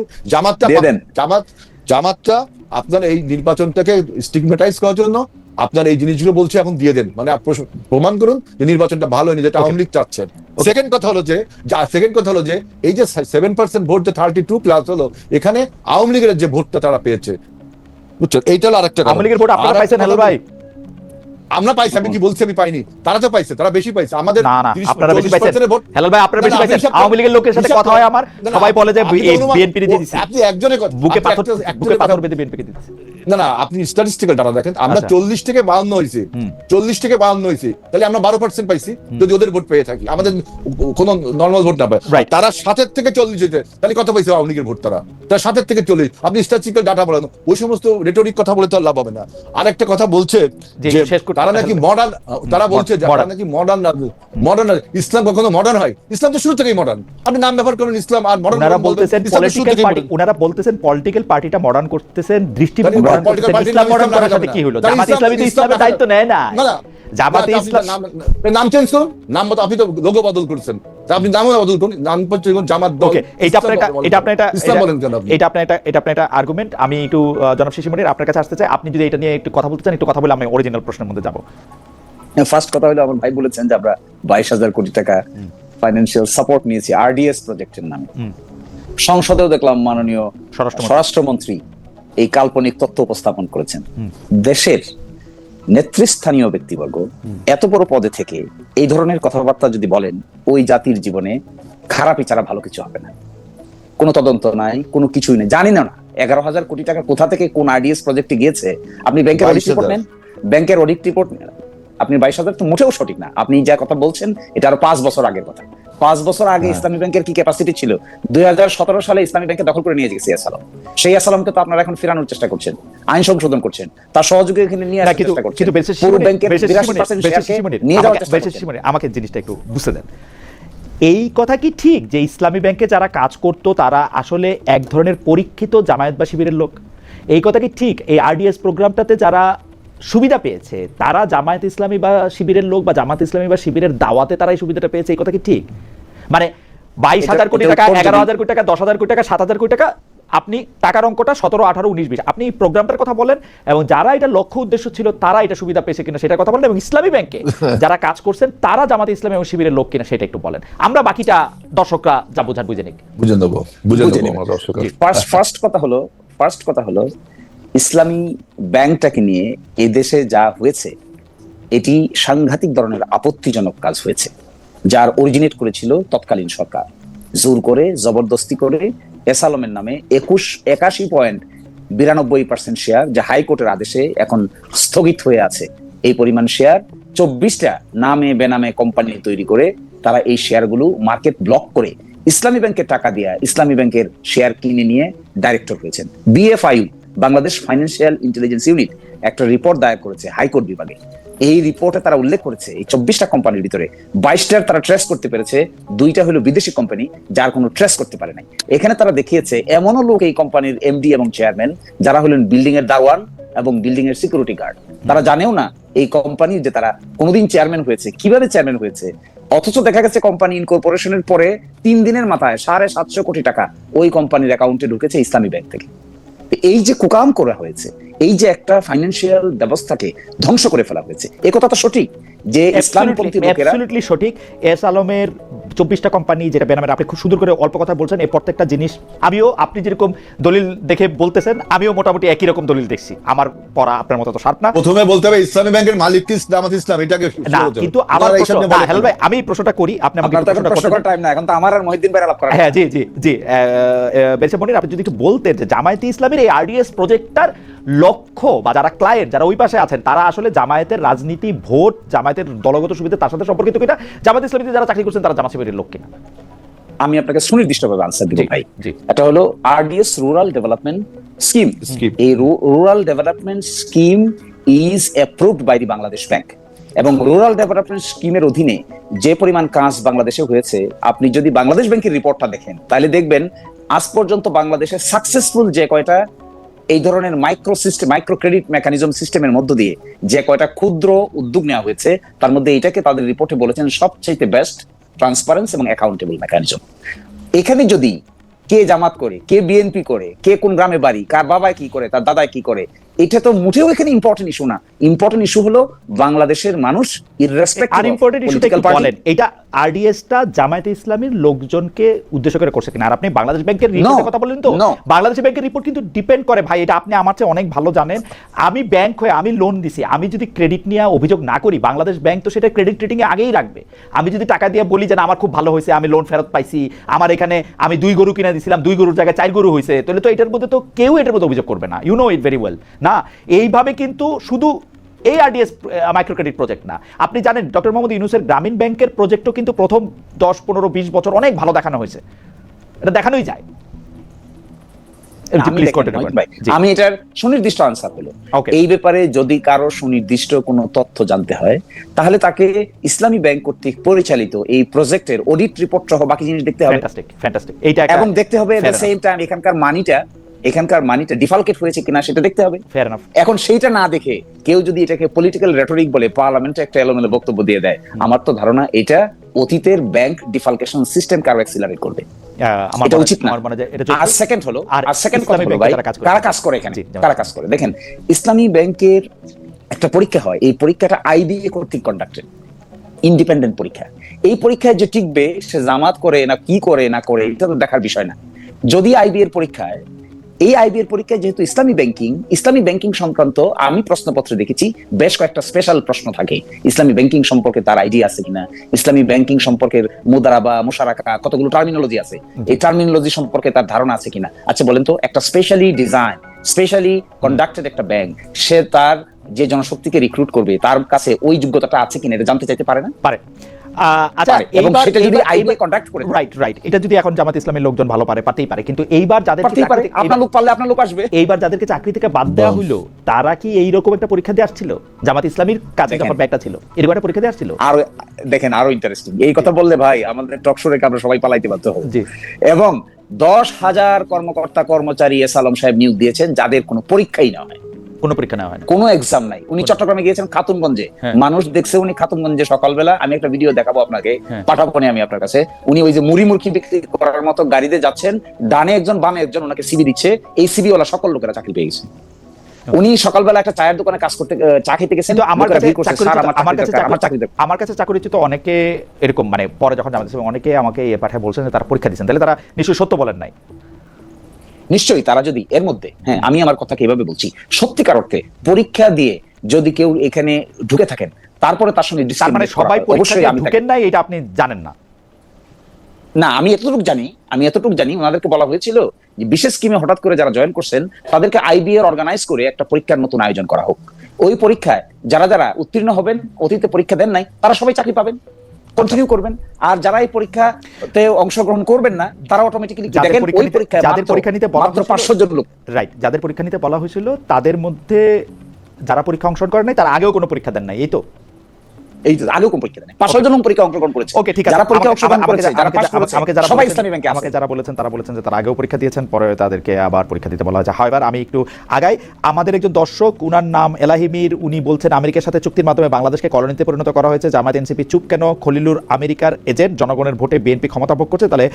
জামাতটা আপনার এই নির্বাচনটাকে স্টিগমেটাইজ করার জন্য আপনার এই জিনিসগুলো বলছে এখন দিয়ে দেন, মানে প্রমাণ করুন যে নির্বাচনটা ভালো হয়নি, যেটা আওয়ামী লীগ চাচ্ছেন। সেকেন্ড কথা হলো যে এই যে 7% ভোট, যে 32+ হলো, এখানে আওয়ামী লীগের যে ভোটটা তারা পেয়েছে, বুঝছেন, এইটা হলো আরেকটা। আওয়ামী লীগের ভোট আপনারা পাইছেন হেলাল ভাই? আমরা পাইছি, আমি কি বলছি আমি পাইনি? তারা তো পাইছে, তারা বেশি পাইছে। আমাদের না আপনারা বেশি পাইছেন হেলাল ভাই, আপনারা বেশি পাইছেন। আওয়ামী লীগের লোকের সাথে কথা হয় আমার, সবাই বলে যে বিএনপি দিয়ে দিচ্ছে। আপনি একজনের কথা, বুকে পাথর বেঁধে বিএনপি কে দিচ্ছে। না আপনি স্ট্যাটিস্টিক্যাল ডাটা দেখেন, আমরা 40 থেকে 52 হয়েছি, 40 থেকে 52 হয়েছি, তাহলে আমরা 12% পাইছি যদি ওদের ভোট পেয়ে থাকি, আমাদের কোনো নরমাল ভোট না পায়। তারা 7 থেকে 40 হইতে, তাহলে কত পাইছে আওয়ামী লীগের ভোট? তারা 7 থেকে 40। আপনি স্ট্যাটিস্টিক্যাল ডাটা বলেন, ওই সমস্ত রেটরিক কথা বলে তো লাভ হবে না। আরেকটা কথা বলছে যে তারা নাকি মডার্ন, তারা বলছে যে তারা নাকি মডার্ন। ইসলাম কখনো মডার্ন হয়? ইসলাম তো শুরু থেকেই মডার্ন। আপনি নাম ব্যবহার করেন ইসলাম আর মডার্ন। ওনারা বলতেছেন পলিটিক্যাল পার্টি, ওনারা বলতেছেন পলিটিক্যাল পার্টিটা মডার্ন করতেছেন, দৃষ্টিভঙ্গি মডার্ন করতেছেন। ইসলাম মডার্ন করার সাথে কি হলো? জামাত ইসলামী তো ইসলামের দায়িত্ব নেয় না। জামাতে ইসলাম নাম চেঞ্জ করুন, নাম মতো আপনি তো লোগো বদল করছেন, আপনি নামও বদল করুন, নাম জামাত দল। ওকে, এটা আপনার একটা আর্গুমেন্ট। আমি একটু জনাব শিশির মনির আপনার কাছে আসতে চাই, আপনি যদি এটা নিয়ে একটু কথা বলতে চান, একটু কথা বলে আমি অরিজিনাল প্রশ্নের মধ্যে যাব। ফার্স্ট কথা হলো, আমার ভাই বলেছেন যে আমরা 22,000 কোটি টাকা ফাইন্যান্সিয়াল সাপোর্ট নিয়েছি আরডিএস প্রজেক্টের নামে। সংসদেও দেখলাম মাননীয় স্বরাষ্ট্রমন্ত্রী এই কাল্পনিক তথ্য উপস্থাপন করেছেন। দেশের নেতৃস্থানীয় ব্যক্তিবর্গ এত বড় পদে থেকে এই ধরনের কথাবার্তা যদি বলেন, ওই জাতির জীবনে খারাপই ছাড়া ভালো কিছু হবে না। কোনো তদন্ত নাই, কোনো কিছুই নেই, জানি না 11,000 কোটি টাকা কোথা থেকে কোন আরডিএস প্রজেক্টে গিয়েছে। আপনি ব্যাংকের অডিট রিপোর্ট নেন, ব্যাংকের অডিট রিপোর্ট, আপনি 22,000 তো মোটেও সঠিক না। আপনি যা কথা বলছেন এটা আরো 5 বছর আগের কথা। 5 বছর আগে ইসলামী ব্যাংকের কি ক্যাপাসিটি ছিল? 2017 সালে ইসলামী ব্যাংকে দখল করে নিয়ে গেছে আসালাম। সেই আসালামকে তো আপনারা এখন ফেরানোর চেষ্টা করছেন, আইন সংশোধন করছেন, তার সহযোগী এখানে নিয়ে আসার চেষ্টা করছেন। পুরো ব্যাংকের 82% শেয়ারকে নিয়ে যাওয়ার চেষ্টা করছেন। আমাকে জিনিসটা একটু বুঝতে দেন। এই কথা কি ঠিক যে ইসলামী ব্যাংকে যারা কাজ করত তারা আসলে এক ধরনের পরীক্ষিত জামায়াত বা শিবিরের লোক? এই কথা কি ঠিক? এই আরডিএস প্রোগ্রামটাতে যারা সুবিধা পেয়েছে তারা জামায়াত ইসলামী বা শিবিরের লোক, বা জামায়াত ইসলামী বা শিবিরের দাওয়াতে তারা এই সুবিধাটা পেয়েছে? এই কথা কি ঠিক? মানে 22,000 কোটি টাকা, 11,000 কোটি টাকা, 10,000 কোটি টাকা, 7,000 কোটি টাকা, আপনি টাকার অঙ্কটা 17, 18, 19, 20, আপনি এই প্রোগ্রামটার কথা বলেন, এবং যারা এটা লক্ষ্য উদ্দেশ্য ছিল তারা এটা সুবিধা পেয়েছে কিনা সেটার কথা বলেন, এবং ইসলামী ব্যাংকে যারা কাজ করছেন তারা জামাত ইসলামী এবং শিবিরের লোক কিনা সেটা একটু বলেন। আমরা বাকিটা দর্শকরা যা বোঝার বুঝে নিক, বুঝে নেব। ফার্স্ট কথা হলো ইসলামী ব্যাংকটাকে নিয়ে এই দেশে যা হয়েছে এটি সাংঘাতিক ধরনের আপত্তিজনক কাজ হয়েছে, যার অরিজিনেট করেছিল তৎকালীন সরকার। জোর করে, জবরদস্তি করে এসালমের নামে 81.92% শেয়ার, যা হাইকোর্টের আদেশে এখন স্থগিত হয়ে আছে, এই পরিমাণ শেয়ার 24টা নামে বেনামে কোম্পানি তৈরি করে তারা এই শেয়ারগুলো মার্কেট ব্লক করে ইসলামী ব্যাংকের টাকা দিয়ে ইসলামী ব্যাংকের শেয়ার কিনে নিয়ে ডাইরেক্টর হয়েছেন। BFIU, Bangladesh financial intelligence unit, একটা রিপোর্ট দায়ের করেছে হাইকোর্ট বিভাগে। এই রিপোর্টে তারা উল্লেখ করেছে এই 24টা কোম্পানির ভিতরে 22টার তারা ট্রেস করতে পেরেছে, 2টা হলো বিদেশি কোম্পানি যার কোনো ট্রেস করতে পারে নাই। এখানে তারা দেখিয়েছে এমনও লোক এই কোম্পানির এমডি এবং চেয়ারম্যান যারা হলেন বিল্ডিং এর দারোয়ান এবং বিল্ডিং এর সিকিউরিটি গার্ড, তারা জানেও না এই কোম্পানির যে তারা কোনোদিন চেয়ারম্যান হয়েছে, কিভাবে চেয়ারম্যান হয়েছে। অথচ দেখা গেছে কোম্পানি ইনকর্পোরেশনের পরে 3 দিনের মাথায় 750 কোটি টাকা ওই কোম্পানির অ্যাকাউন্টে ঢুকেছে ইসলামী ব্যাংক থেকে। এই যে কুকাম করা হয়েছে, এই যে একটা ফাইন্যান্সিয়াল ব্যবস্থাকে ধ্বংস করে ফেলা হয়েছে, এই কথা তো সঠিক যে ইসলামপন্থী লোকেরা অ্যাবসলিউটলি সঠিক। এস আলমের 24টা কোম্পানি যেটা বেনামে, আপনি খুব সুন্দর করে অল্প কথা বলছেন, এই প্রত্যেকটা জিনিস আমিও, আপনি যেরকম দলিল দেখে বলতেছেন আমিও মোটামুটি একই রকম দলিল দেখছি। আমার পড়া আপনার মতো তো শার্প না। প্রথমে বলতে হবে ইসলামী ব্যাংকের মালিক কি জামাত ইসলাম, এটাকে না, কিন্তু আমার প্রশ্ন হেলাল ভাই, আমি প্রশ্নটা করি, আপনি আমাকে প্রশ্ন করার টাইম না, এখন তো আমার আর মহিউদ্দিন ভাই আলাপ করা। হ্যাঁ, জি জি জি, বেশি মনির, আপনি যদি একটু বলতেন যে জামায়াতে ইসলামীর এই আরডিএস প্রজেক্টটার লক্ষ্য বা যারা ক্লায়েন্ট, যারা ওই পাশে আছেন, তারা আসলে জামায়াতের রাজনীতি, ভোট, জামায়াতের দলগত সুবিধা তার সাথে সম্পর্কিত কিনা, জামায়াত ইসলামীতে যারা চাকরি করছেন তারা জামাত শিবিরের লোক কিনা? আমি আপনাকে সুনির্দিষ্টভাবে আনসার দিব ভাই। এটা হলো আরডিএস রুরাল ডেভেলপমেন্ট স্কিম। এই rural development scheme is approved by the Bangladesh bank, এবং রুরাল ডেভেলপমেন্ট স্কিমের অধীনে যে পরিমাণ কাজ বাংলাদেশে হয়েছে, আপনি যদি বাংলাদেশ ব্যাংকের রিপোর্টটা দেখেন তাহলে দেখবেন আজ পর্যন্ত বাংলাদেশে সাকসেসফুল যে কয়টা এই ধরনের মাইক্রো ক্রেডিট মেকানিজম সিস্টেমের মধ্য দিয়ে যে কয়টা ক্ষুদ্র উদ্যোগ নেওয়া হয়েছে, তার মধ্যে এটাকে তাদের রিপোর্টে বলেছেন সবচেয়ে বেস্ট ট্রান্সপারেন্স এবং অ্যাকাউন্টেবল মেকানিজম। এখানে যদি কে জামাত করে, কে বিএনপি করে, কে কোন গ্রামে বাড়ি, কার বাবায় কি করে, তার দাদায় কি করে, এটা তো মোটেও এখানে ইম্পর্টেন্ট ইস্যু না। ইম্পর্টেন্ট ইস্যু হলো বাংলাদেশের মানুষ ইররেসপেক্টিভ আনইম্পর্টেন্ট ইস্যুটা একটু বলেন, এটা আরডিএসটা জামায়াতে ইসলামীর লোকজনকে উদ্দেশ্য করে করছে কিনা? আর আপনি বাংলাদেশ ব্যাংকের রিপোর্টের কথা বললেন তো, বাংলাদেশ ব্যাংকের রিপোর্ট কিন্তু ডিপেন্ড করে ভাই, এটা আপনি আমার চেয়ে অনেক ভালো জানেন। আমি ব্যাংক হয়ে আমি লোন দিছি, আমি যদি ক্রেডিট নিয়ে অভিযোগ না করি, বাংলাদেশ ব্যাংক তো সেটা ক্রেডিট রেটিং এ আগেই রাখবে। আমি যদি টাকা দিয়ে বলি যে না আমার খুব ভালো হয়েছে, আমি লোন ফেরত পাইছি, আমার এখানে আমি 2 গরু কিনে দিছিলাম, 2 গরুর জায়গায় 4 গরু হয়েছে, তাহলে তো এটার মধ্যে তো কেউ এটার মধ্যে অভিযোগ করবে না। You know it very well. না, এইভাবে কিন্তু শুধু এই আরডিএস মাইক্রো ক্রেডিট প্রজেক্ট না, আপনি জানেন ডক্টর মোহাম্মদ ইউনূসের গ্রামীণ ব্যাংকের প্রজেক্টও কিন্তু প্রথম 10, 15, 20 বছর অনেক ভালো দেখানো হয়েছে, এটা দেখানোই যায়। আমি এটার সুনির্দিষ্ট আনসার হলো, এই ব্যাপারে যদি কারো সুনির্দিষ্ট কোনো তথ্য জানতে হয় তাহলে তাকে ইসলামী ব্যাংক কর্তৃক পরিচালিত এই প্রজেক্টের অডিট রিপোর্ট সহ বাকি জিনিস দেখতে হবে। এবং দেখতে হবে এট দ্য সেম টাইম এখানকার মানিটা ডিফালকেট হয়েছে কিনা সেটা দেখতে হবে। এখন সেইটা না দেখে কেউ যদি এটাকে পলিটিক্যাল রেটরিক বলে পার্লামেন্টে একটা এলোমেলো বক্তব্য দিয়ে দেয়, আমার তো ধারণা এটা অতীতের ব্যাংক ডিফালকেশন সিস্টেম কারো অ্যাক্সিলারেট করবে, এটা উচিত না। আর সেকেন্ড কথা হলো ভাই, কারা কাজ করে এখানে, কারা কাজ করে? দেখেন, ইসলামী ব্যাংকের একটা পরীক্ষা হয়, এই পরীক্ষাটা আইবিএ কর্তৃক কন্ডাক্টেড, ইন্ডিপেন্ডেন্ট পরীক্ষা। এই পরীক্ষায় যে টিকবে সে জামাত করে না কি করে না করে এটা তো দেখার বিষয় না। যদি আইবিএর পরীক্ষায় যেহেতু ইসলামী ব্যাংকিং সংক্রান্ত আমি প্রশ্নপত্র দেখেছি বেশ কয়েকটা স্পেশাল প্রশ্ন থাকে। ইসলামী ব্যাংকিং সম্পর্কে তার আইডিয়া আছে কিনা, ইসলামী ব্যাংকিং সম্পর্কের মুদারাবা, মুশারাকা, কতগুলো টার্মিনোলজি আছে, এই টার্মিনোলজি সম্পর্কে তার ধারণা আছে কিনা। আচ্ছা বলেন তো, একটা স্পেশালি কন্ডাক্টেড একটা ব্যাংক, সে তার যে জনশক্তিকে রিক্রুট করবে তার কাছে ওই যোগ্যতাটা আছে কিনা এটা জানতে চাইতে পারে না? পারে। এটা যদি এখন জামাত ইসলামের লোকজন ভালো পারে, পারতেই পারে, কিন্তু এইবার যাদেরকে চাকরি থেকে বাদ দেওয়া হইলো তারা কি এইরকম একটা পরীক্ষা দিয়ে আসছিল? জামাত ইসলামীর কাছে যখন ব্যাগটা ছিল এরকম একটা পরীক্ষা দিয়ে আসছিল? আর দেখেন, আরো ইন্টারেস্টিং, এই কথা বললে ভাই আমাদের টক শো রেখে আমরা সবাই পালাইতে বাধ্য হব। এবং 10,000 কর্মকর্তা কর্মচারী এস আলম সাহেব নিয়োগ দিয়েছেন যাদের কোনো পরীক্ষাই না হয়, কোনো পরীক্ষা নেওয়া হয় না, কোনো এক্সাম নাই। উনি চট্টগ্রামে গিয়েছেন খাতুনগঞ্জে, মানুষ দেখছে উনি খাতুনগঞ্জে সকালবেলা, আমি একটা ভিডিও দেখাবো আপনাকে, পাঠাবো আমি আপনার কাছে, উনি ওই যে মুড়ি মুরগি বিক্রি করার মতো গাড়িতে যাচ্ছেন, ডানে একজন বামে একজন ওনাকে সিবি দিচ্ছে, এই সিবি ওলা সকল লোকেরা চাকরি পেয়ে গেছে। উনি সকালবেলা একটা চায়ের দোকানে কাজ করতে চা খেতে গেছেন, আমার কাছে চাকরিচ্যুত অনেকে এরকম, মানে পরে যখন জামাত ইসলাম অনেকে আমাকে পাঠায় বলছেন যে তারা পরীক্ষা দিচ্ছেন, তাহলে তারা নিশ্চয়ই সত্য বলেন নাই। নিশ্চয়ই তারা যদি এর মধ্যে, আমি আমার কথাকে এভাবে বলছি, সত্যিকার অর্থে পরীক্ষা দিয়ে যদি কেউ এখানে ঢুকে থাকেন তারপরে তার সঙ্গে মানে সবাই অবশ্যই ঢুকেন নাই এটা আপনি জানেন না? না, আমি এতটুকু জানি ওনাদেরকে বলা হয়েছিল যে বিশেষ স্কিমে হঠাৎ করে যারা জয়েন করছেন তাদেরকে আইবিএর অর্গানাইজ করে একটা পরীক্ষার নতুন আয়োজন করা হোক। ওই পরীক্ষায় যারা উত্তীর্ণ হবেন, অতীতে পরীক্ষা দেন নাই, তারা সবাই চাকরি পাবেন, কন্টিনিউ করবেন। আর যারা এই পরীক্ষাতে অংশগ্রহণ করবেন না তারা অটোমেটিক্যালি, দেখেন ওই পরীক্ষায় যাদের পরীক্ষা নিতে বলা মাত্র 500 জন লোক, রাইট, যাদের পরীক্ষা নিতে বলা হয়েছিল তাদের মধ্যে যারা পরীক্ষা অংশগ্রহণ করেন নাই তারা আগেও কোনো পরীক্ষা দেন নাই, এই তো? এই তো আগেও কোন পরীক্ষা দেন, 500 জন পরীক্ষা অংশগ্রহণ করেছে। ওকে, ঠিক আছে। যারা পরীক্ষা অংশগ্রহণ করেছে, যারা পাস করেছে, সবাই ইসলামী ব্যাংকে আছে। আমাকে যারা বলেছেন তারা বলেছেন যে তারা আগেও পরীক্ষা দিয়েছেন, পরে তাদেরকে আবার পরীক্ষা দিতে বলা হয়েছে। হয় এবার আমি একটু আগাই, আমাদের একজন দর্শক, উনার নাম এলাহিমির, উনি বলছেন আমেরিকার সাথে চুক্তির মাধ্যমে বাংলাদেশকে কলোনিতে পরিণত করা হয়েছে, জামায়াত এনসিপি চুপ কেন? খলিলুর আমেরিকার এজেন্ট, জনগণের ভোটে বিএনপি ক্ষমতা ভোগ করছে, তাহলে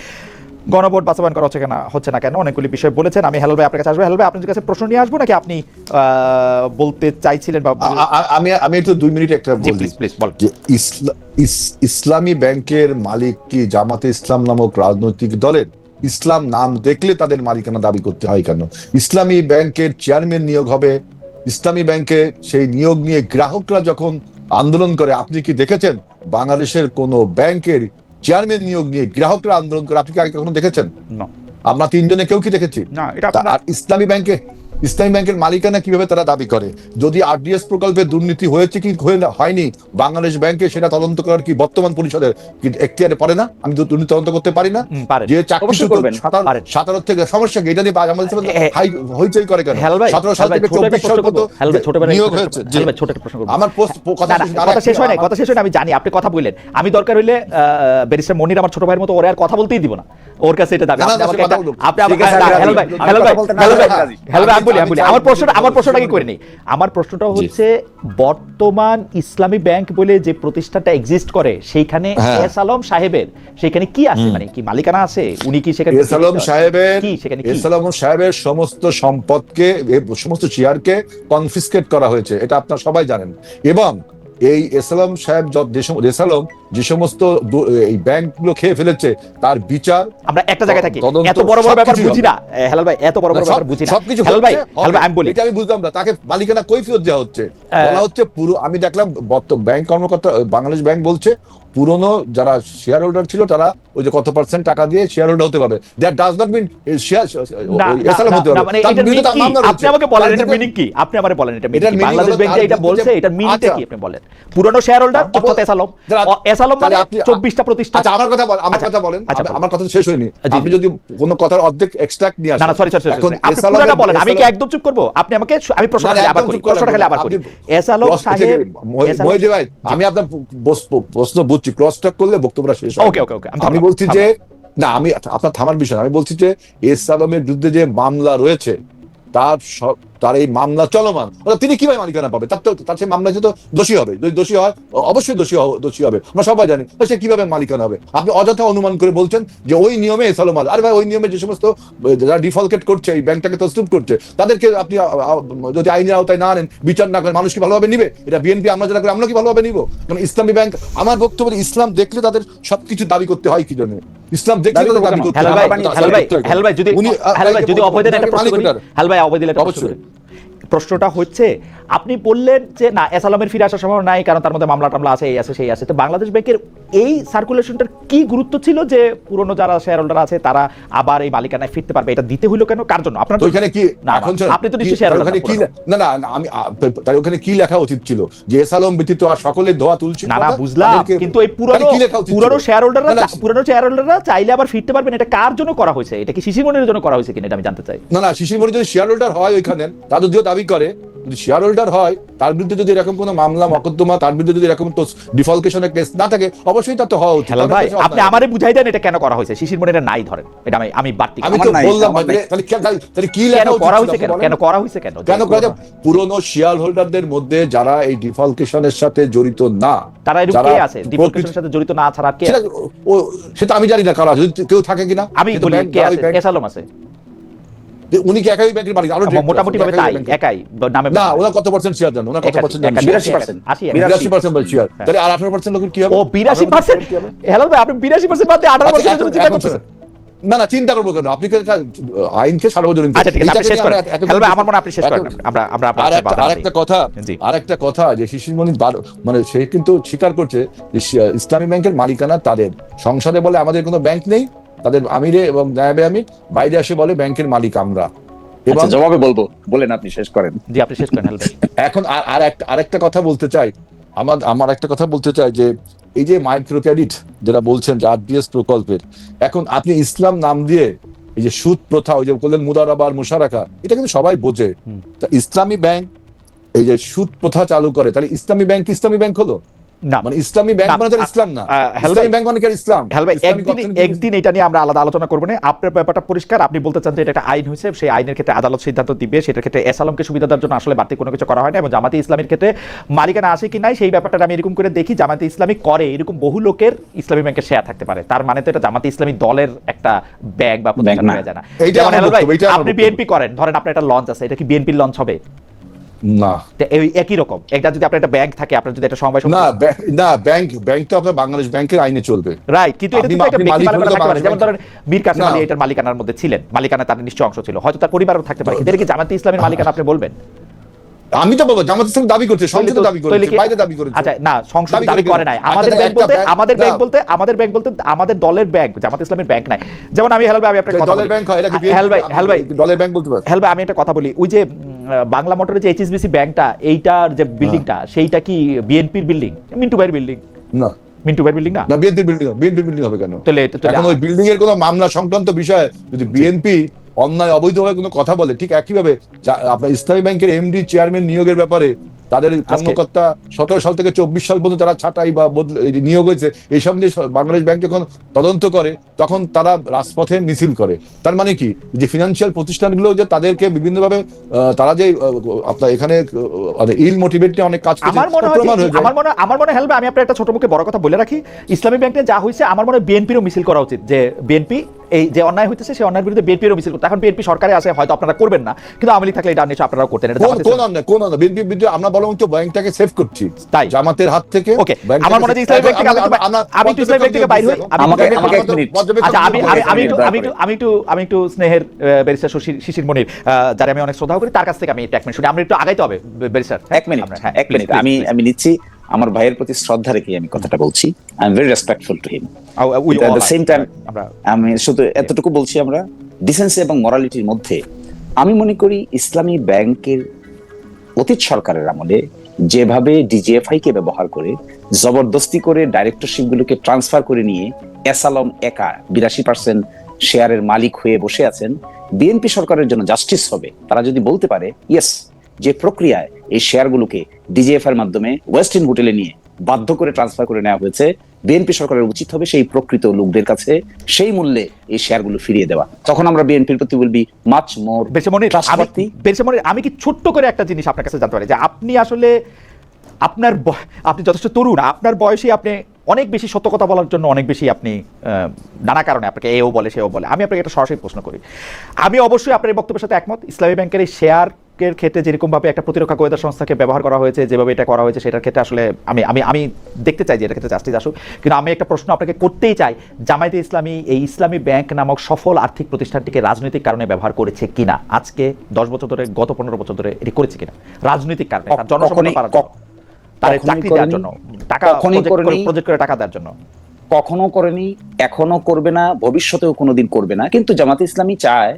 গণভোট বাস্তবায়ন করা হচ্ছে না কেন? অনেকগুলি বিষয় বলেছেন। আমি হেলাল ভাই আপনার কাছে আসবো। হেলাল ভাই আপনার কাছে প্রশ্ন নিয়ে আসবো নাকি আপনি বলতে চাইছিলেন? আমি একটু 2 মিনিট একটা বলি, প্লিজ বল। যে ইসলামী ব্যাংকের মালিক কি জামাতে ইসলাম নামক রাজনৈতিক দলের? ইসলাম নাম দেখলে তাদের মালিকানা দাবি করতে হয় কেন? ইসলামী ব্যাংকের চেয়ারম্যান নিয়োগ হবে, ইসলামী ব্যাংকে সেই নিয়োগ নিয়ে গ্রাহকরা যখন আন্দোলন করে, আপনি কি দেখেছেন বাংলাদেশের কোন ব্যাংকের চেয়ারম্যান নিয়োগ নিয়ে গ্রাহকরা আন্দোলন করে? আপনি কি আগে কখনো দেখেছেন? আমরা 3 জনে কেউ কি দেখেছি? আর ইসলামী ব্যাংকের মালিকানা কিভাবে তারা দাবি করে? যদি আরডিএস প্রকল্পে দুর্নীতি হয়েছে কি হয়নি বাংলাদেশ ব্যাংকে, সেটা তদন্ত করার কি বর্তমান পরিষদের এখতিয়ারে পড়ে না? আমি তো দুর্নীতি তদন্ত করতে পারি না? যে চাকরি 17 থেকে সমস্যা কি? এটা নিয়ে হইচই করে কেন? 17 সাল থেকে 24 সাল পর্যন্ত নিয়োগ হয়েছে। আমার কথা শেষ হয় না, কথা শেষ হয় না, আমি জানি আপনি কথা বললেন। আমি দরকার হইলে ব্যারিস্টার মনির আমার ছোট ভাইয়ের মতো ওরে আর কথা বলতেই দিব না। ওর কাছে এটা দাবি। না, না, আপনি আমাকে কথা একটা- বলুন। আপনি আমাকে ঠিক আছে, না, আমি হেলাল ভাই, রাজি। হেলাল ভাই, আমি কথা বলতে হেলাল ভাই, না রাজি। হেলাল ভাই, আমি বলি, আমি আমার প্রশ্নটা কি করে নেই। আমার প্রশ্নটা হচ্ছে বর্তমান ইসলামী ব্যাংক বলে যে প্রতিষ্ঠানটা এক্সিস্ট করে সেইখানে হ্যাঁ। এস আলম সাহেবের সেখানে কি আছে, মানে কি মালিকানা আছে, উনি কি সেখানে এস আলম সাহেবের কি সেখানে কি? এস আলম সাহেবের সমস্ত সম্পদকে সমস্ত শেয়ারকে কনফিসকেট করা হয়েছে, এটা আপনারা সবাই জানেন। এবং এই এস আলম সাহেব এস আলম যে সমস্ত এই ব্যাংকগুলো খেয়ে ফেলেছে তার বিচার আমরা একটা জায়গায় থাকি, তদন্ত এত বড় বড় ব্যাপার সবকিছুই বুঝি হবে। না হেলাল ভাই, এত বড় বড় ব্যাপার বুঝি না। সবকিছু হেলাল ভাই, হচ্ছে, হেলাল ভাই, আমি বলি, এটা আমি বুঝলাম না, তাকে মালিকানা কৈফিয়ত দেওয়া হচ্ছে, বলা হচ্ছে পুরো। আমি দেখলাম ব্যাংক কর্মকর্তা, বাংলাদেশ ব্যাংক বলছে পুরনো যারা শেয়ার হোল্ডার ছিল তারা ওই যে কত পার্সেন্ট টাকা দিয়ে শেয়ার হোল্ডার হতে পারবে। That does not mean share না, এসএলএম হতে না, হবে। মানে তার এটার বিরুদ্ধে meaning তার কি? মামলা আপনি রয়েছে। আমাকে বলেন তার এটার বিরুদ্ধে- মিনিং কি? আপনি আমারে বলেন এটা এটার meaning কি? meaning বাংলাদেশ হলো ব্যাংক যে তার এটা বলছে বিরুদ্ধে- এটার মিনিংটা আচ্ছা। কি আপনি বলেন? পুরনো শেয়ার হোল্ডার অর্থাৎ এস আলম, এস আলম মানে 24টা প্রতিষ্ঠান। আচ্ছা, আমার কথা বলেন, আচ্ছা, আচ্ছা, আমার কথা শেষ হয়নি। জি, আপনি জি। যদি কোনো কথার অর্ধেক এক্সট্রাক্ট নিয়ে না আসেন, না, সরি, এখন আপনি এস আলমের- পুরোটা বলেন, আমি কি এস আলম- একদম চুপ করব? আপনি আমাকে আমি প্রশ্নটা না, খালি আবার একদম করি, চুপ করেন প্রশ্নটা খালি না। আবার করি। আপনি এস আলম cross সাহেব, থেকে- এস আলম- মহিদি ভাই, আমি আপনার প্রশ্ন বুঝছি, ক্রস টক করলে বক্তব্যটা শেষ হবে। ওকে, ওকে, ওকে, আমি বলছি যে না, আমি আপনার থামার বিষয় না। আমি বলছি যে এস আলমের বিরুদ্ধে যে মামলা রয়েছে তার এই মামলা চলমান, তিনি কিভাবে মালিকানা পাবে? তার সেই মামলা তো দোষী হবে, যদি দোষী হয় অবশ্যই দোষী হবে, আমরা সবাই জানি। সে কিভাবে মালিকানা হবে? আপনি অযথা অনুমান করে বলছেন যে ওই নিয়মে এস আলম, আরে ভাই, ওই নিয়মে যে সমস্ত যারা ডিফল্টেড করছে, এই ব্যাংকটাকে তসরুপ করছে, তাদেরকে আপনি যদি আইনের আওতায় না আনেন, বিচার না করেন, মানুষ কি ভালোভাবে নিবে? এটা বিএনপি আমরা যারা করি, আমরা কি ভালোভাবে নিব? কারণ ইসলামী ব্যাংক, আমার বক্তব্য, ইসলাম দেখলে তাদের সবকিছু দাবি করতে হয় কি জন্য? ইসলাম দেখলে তাদের দাবি করতে হেলাল হয়। ভাই, হেলাল ভাই, যদি অভয় দেন একটা প্রশ্ন করি। হেলাল ভাই, অভয় দিলে একটা প্রশ্ন করি। প্রশ্নটা হচ্ছে, আপনি বললেন যে না, এস আলমের ফিরে আসার সম্ভাবনা নাই, কারণ তার মধ্যে মামলা টামলা আছে, এই আছে সেই আছে। তো বাংলাদেশ ব্যাংকের এই সার্কুলেশনটার কি গুরুত্ব ছিল যে পুরনো যারা শেয়ার হোল্ডার আছে তারা আবার এই মালিকানায় ফিরতে পারবে? এটা দিতে হইলো কেন? কার জন্য? আপনার তো ওইখানে কি না, এখন আপনি তো নিশ্চয়ই শেয়ার হোল্ডার। ওখানে কি না না না, আমি তাই ওখানে কি লেখা উচিত ছিল যে এস আলম ব্যতীত আর সকলে দোয়া তুলছে? না না, বুঝলাম, কিন্তু এই পুরনো শেয়ার হোল্ডাররা চাইলে আবার ফিরতে পারবেন। এটা কার জন্য করা হয়েছে? এটা কি শিশিরমণির জন্য করা হয়েছে কিনা এটা আমি জানতে চাই। না না, শিশিরমণি যদি শেয়ার হোল্ডার হয় ওইখানে, তার যদিও দাবি করে, যদি শেয়ার হোল্ডার হয়, তার বিরুদ্ধে যদি এরকম কোনো মামলা মকদ্দমা, তার বিরুদ্ধে যদি এরকম ডিফলকেশনের কেস না থাকে, অবশ্যই তার তো হওয়া উচিত। হেলাল ভাই, আপনি আমারে বুঝাই দেন এটা কেন করা হয়েছে। শিশিরমণিরা নাই ধরেন, এটা আমি বাড়তি আমি তো বললাম, তাহলে কি লেখা কেন উচিত করা ছিল হয়েছে, আপনি বলেন? কেন করা হয়েছে, কেন করা যায়? পুরনো শেয়ার হোল্ডারদের মধ্যে যারা এই ডিফলকেশনের সাথে জড়িত না, তারা এরকম কে আছে ডিফলকেশনের সাথে জড়িত না ছাড়া? কে? সেটা আমি জানি না কারা, যদি কেউ থাকে কিনা। আমি বলি কে আছে? এস আলম আছে, উনি কি একাই ব্যাংকের মালিক? আরো মোটামুটি ভাবে তাই, একাই নামে না, ওনার কত পার্সেন্ট শেয়ার জানেন? ওনার কত পার্সেন্ট জানেন? 82%। 82% শেয়ার। তাহলে আর 18% লোকের কি হবে? ও 82%। হেলাল ভাই, আপনি 82% বাদ দিয়ে 18% জন্য চিন্তা করতেছেন? না না, চিন্তা করবো কেন? আপনি আইনকে সার্বজনীন। আচ্ছা, ঠিক আছে, আপনি শেষ করেন। হেলাল ভাই, আমার মনে হয় আপনি শেষ করেন। আমরা আরেকটা কথা যে শিশিরমণি মানে সে কিন্তু স্বীকার করছে যে ইসলামী ব্যাংকের মালিকানা তাদের। সংসদে বলে আমাদের কোনো ব্যাংক নেই, তাদের আমিরে এবং নায়েবে আমির বাইরে এসে বলে ব্যাংকের মালিক আমরা। এবং জবাবে বলবো, বলেন, আপনি শেষ করেন। জি, আপনি শেষ করেন হেলাল ভাই। এখন আরেকটা কথা বলতে চাই, আমার একটা কথা বলতে চাই যে এই যে মাইক্রো ক্রেডিট যেটা বলছেন যে আরবিএস প্রকল্পের, এখন আপনি ইসলাম নাম দিয়ে এই যে সুদ প্রথা, ওই যে বললেন মুদারাবা আর মুশারাকা, এটা কিন্তু সবাই বোঝে। তা ইসলামী ব্যাংক এই যে সুদ প্রথা চালু করে, তাহলে ইসলামী ব্যাংক হলো না, মানে ইসলামী ব্যাংক মানে তো ইসলাম না। ইসলামী ব্যাংক মানে কি ইসলাম? হেলাল ভাই, একদিন এটা নিয়ে আমরা আলাদা আলোচনা করবো না। আপনার ব্যাপারটা পরিষ্কার, আপনি বলতে চান যে এটা একটা আইন হয়েছে, সেই আইনের ক্ষেত্রে আদালত সিদ্ধান্ত দিবে, সেটার ক্ষেত্রে এস আলমকে সুবিধা দেওয়ার জন্য আসলে বাড়তি কোনো কিছু করা হয় না। এবং জামাতে ইসলামের ক্ষেত্রে মালিকানা আছে কি নাই সেই ব্যাপারটা আমি এরকম করে দেখি, জামাতে ইসলামী করে এরকম বহু লোকের ইসলামী ব্যাংকের শেয়ার থাকতে পারে, তার মানে তো এটা জামাতে ইসলামী দলের একটা ব্যাংক বা প্রতিষ্ঠান হয়ে যায় না। যেমন হেলাল ভাই, আপনি বিএনপি করেন, ধরেন আপনার একটা লঞ্চ আছে, এটা কি বিএনপির লঞ্চ হবে? না, একই রকম একটা যদি আপনার একটা ব্যাংক থাকে, আপনার যদি একটা সমবায় না, ব্যাংক তো আপনার বাংলাদেশ ব্যাংকের আইনে চলবে, রাইট, কিন্তু এটা তো একটা ব্যক্তি মালিকানা থাকতে পারে। যেমন ধরেন মীর কাসেম আলী এটার মালিকানার মধ্যে ছিলেন, মালিকানা তার নিশ্চয় অংশ ছিল, হয়তো তার পরিবারও থাকতে পারে। এটা কি জামাতে ইসলামের মালিকানা আপনি বলবেন? আমি তো বলবো জামাত ইসলাম দাবি করছে, সংসদে দাবি করছে, বাইরে দাবি করছে। আচ্ছা, না, সংসদে দাবি করে নাই। আমাদের ব্যাংক বলতে আমাদের দলের ব্যাংক, জামাত ইসলামের ব্যাংক নাই। যেমন আমি হেলাল ভাই, আমি আপনাকে কথা বলি, দলের ব্যাংক হয়, এটা কি হেলাল ভাই দলের ব্যাংক বলতে পারে? হেলাল ভাই, আমি একটা কথা বলি, ওই যে বাংলা মোটরের যে এইচএসবিসি ব্যাংকটা, এইটার যে বিল্ডিংটা, সেইটা কি বিএনপির বিল্ডিং? মিন্টু ভাইয়ের বিল্ডিং না, মিন্টু ভাইয়ের বিল্ডিং না? না, বিএনপির বিল্ডিং হবে কেন? তাহলে এখন ওই বিল্ডিং এর কোনো মামলা সংক্রান্ত বিষয়ে যদি বিএনপি অন্যায় অবৈধভাবে কোনো কথা বলে, ঠিক একইভাবে আপনার ইসলামী ব্যাংকের এমডি চেয়ারম্যান নিয়োগের ব্যাপারে তাদের কর্মকর্তা 17 সাল থেকে 24 সাল পর্যন্ত তারা ছাঁটাই বা নিয়োগ হয়েছে, এইসব নিয়ে বাংলাদেশ ব্যাংক যখন তদন্ত করে তখন তারা রাজপথে মিছিল করে। তার মানে কি, যে ফিনান্সিয়াল প্রতিষ্ঠানগুলো যে তাদেরকে বিভিন্নভাবে তারা যে আপনার এখানে ইল মোটিভেট নিয়ে অনেক কাজ করছে, আমার মনে হয় হেলবে, আমি আপনার একটা ছোট মুখে বড় কথা বলে রাখি, ইসলামী ব্যাংকে যা হয়েছে আমার মনে হয় বিএনপিরও মিছিল করা উচিত, যে বিএনপি এই যে অন্যায় হইতেছে সেই অন্যায়ের বিরুদ্ধে বিএনপিরও মিছিল করতে। এখন বিএনপি সরকারে আছে, হয়তো আপনারা করবেন না, কিন্তু আওয়ামী লীগ থাকলে এটা নিশ্চয়ই আপনারাও করতেন। কোন অন্যায় বিএনপির বিরুদ্ধে? আমরা বরং তো ব্যাংকটাকে সেভ করছি তাই জামাতের হাত থেকে। ওকে, আমার মনে হয় ইসলামী ব্যাংক থেকে আমি একটু ইসলামী ব্যাংক থেকে বাইরে হই। আচ্ছা, আমি একটু স্নেহের ব্যারিস্টার শিশির মনির, যারা আমি অনেক শ্রদ্ধা করি, তার কাছ থেকে আমি একটা 1 মিনিট শুনি। আমরা একটু আগাইতে হবে ব্যারিস্টার। 1 মিনিট আমি নিচ্ছি। আমার ভাইয়ের প্রতি শ্রদ্ধা রেখে আমি কথাটা বলছি। I am very respectful to him. At the same time আমি শুধু এতটুকু বলছি, আমরা ডিসেন্সি এবং মরালিটির মধ্যে আমি মনে করি ইসলামী ব্যাংকের অতীত সরকারের আমলে যেভাবে ডিজিএফআই কে ব্যবহার করে জবরদস্তি করে ডাইরেক্টরশিপ গুলোকে ট্রান্সফার করে নিয়ে এসালম একা 82% শেয়ারের মালিক হয়ে বসে আছেন, বিএনপি সরকারের জন্য জাস্টিস হবে তারা যদি বলতে পারে ইয়েস, যে প্রক্রিয়ায় এই শেয়ারগুলোকে ডিজিএফআই এর মাধ্যমে ওয়েস্টিন হোটেলে নিয়ে বাধ্য করে ট্রান্সফার করে নেওয়া হয়েছে, বিএনপি সরকারের উচিত হবে সেই প্রকৃত লোকদের কাছে সেই মূল্যে এই শেয়ারগুলো ফিরিয়ে দেওয়া। তখন আমরা বিএনপির প্রতি will be much more trustworthy. আমি কি ছোট্ট করে একটা জিনিস আপনার কাছে জানতে পারি, যে আপনি আসলে আপনি যথেষ্ট তরুণ, আপনার বয়সে আপনি অনেক বেশি সত্য কথা বলার জন্য অনেক বেশি আপনি নানা কারণে আপনাকে এও বলে সেও বলে। আমি আপনাকে একটা সরাসরি প্রশ্ন করি, আমি অবশ্যই আপনার এই বক্তব্যের সাথে একমত। ইসলামী ব্যাংকের এই শেয়ার ক্ষেত্রে যেরকম ভাবে একটা প্রতিরক্ষা গোয়েন্দা সংস্থাকে ব্যবহার করা হয়েছে, যেভাবে এটা করা হয়েছে, সেটার ক্ষেত্রে আসলে আমি দেখতে চাই যে এটার ক্ষেত্রে জাস্টিস আসুক। কিন্তু আমি একটা প্রশ্ন আপনাকে করতেই চাই, জামায়াতে ইসলামী এই ইসলামী ব্যাংক নামক সফল আর্থিক প্রতিষ্ঠানটিকে রাজনৈতিক কারণে ব্যবহার করেছে কিনা, আজকে 10 বছর ধরে, গত 15 বছর ধরে এটি করেছে কিনা রাজনৈতিক কারণে, জনসমর্থন পাওয়ার জন্য, তার চাকরি দেওয়ার জন্য, টাকা প্রজেক্ট করে টাকা দেওয়ার জন্য? কখনো করেনি, এখনো করবে না, ভবিষ্যতেও কোনোদিন করবে না। কিন্তু জামাতে ইসলামী চায়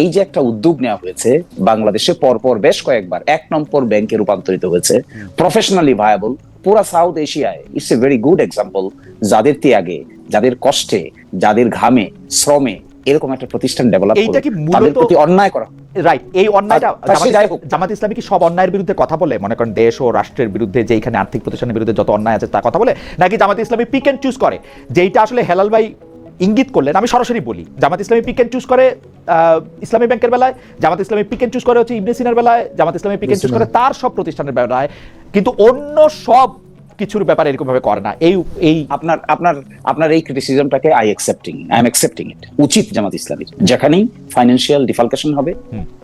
এই যে একটা উদ্যোগ নেওয়া হয়েছে, বাংলাদেশে পরপর বেশ কয়েকবার 1 নম্বর ব্যাংকে রূপান্তরিত হয়েছে, প্রফেশনালি ভায়াবল, পুরা সাউথ এশিয়ায় it's a very good example. যাদের ত্যাগে, যাদের কষ্টে, যাদের ঘামে, শ্রমে এরকম একটা প্রতিষ্ঠান ডেভেলপ করে, তাদের প্রতি অন্যায় করা, রাইট? এই অন্যায়টা জামাত ইসলামী কি সব অন্যায়ের বিরুদ্ধে কথা বলে, মনে করেন দেশ ও রাষ্ট্রের বিরুদ্ধে, যে এখানে আর্থিক প্রতিষ্ঠানের বিরুদ্ধে যত অন্যায় আছে তা কথা বলে, নাকি Jamaat Islami pick and choose করে? যেইটা আসলে হেলাল ভাই ইঙ্গিত করলেন, আমি সরাসরি বলি, Jamaat Islami pick and choose করে ইসলামী ব্যাংকের বেলায়, Jamaat Islami pick and choose করে হচ্ছে ইবনে সিনার বেলায়, Jamaat Islami pick and choose করে তার সব প্রতিষ্ঠানের বেলায়, কিন্তু অন্য সব কিছুর ব্যাপারে এরকম ভাবে করে না। এই আপনার এই ক্রিটিসিজমটাকে আই এম অ্যাকসেপ্টিং ইট। উচিত জামাত ইসলামীর যেখানেই ফাইন্যান্সিয়াল ডিফালকেশন হবে,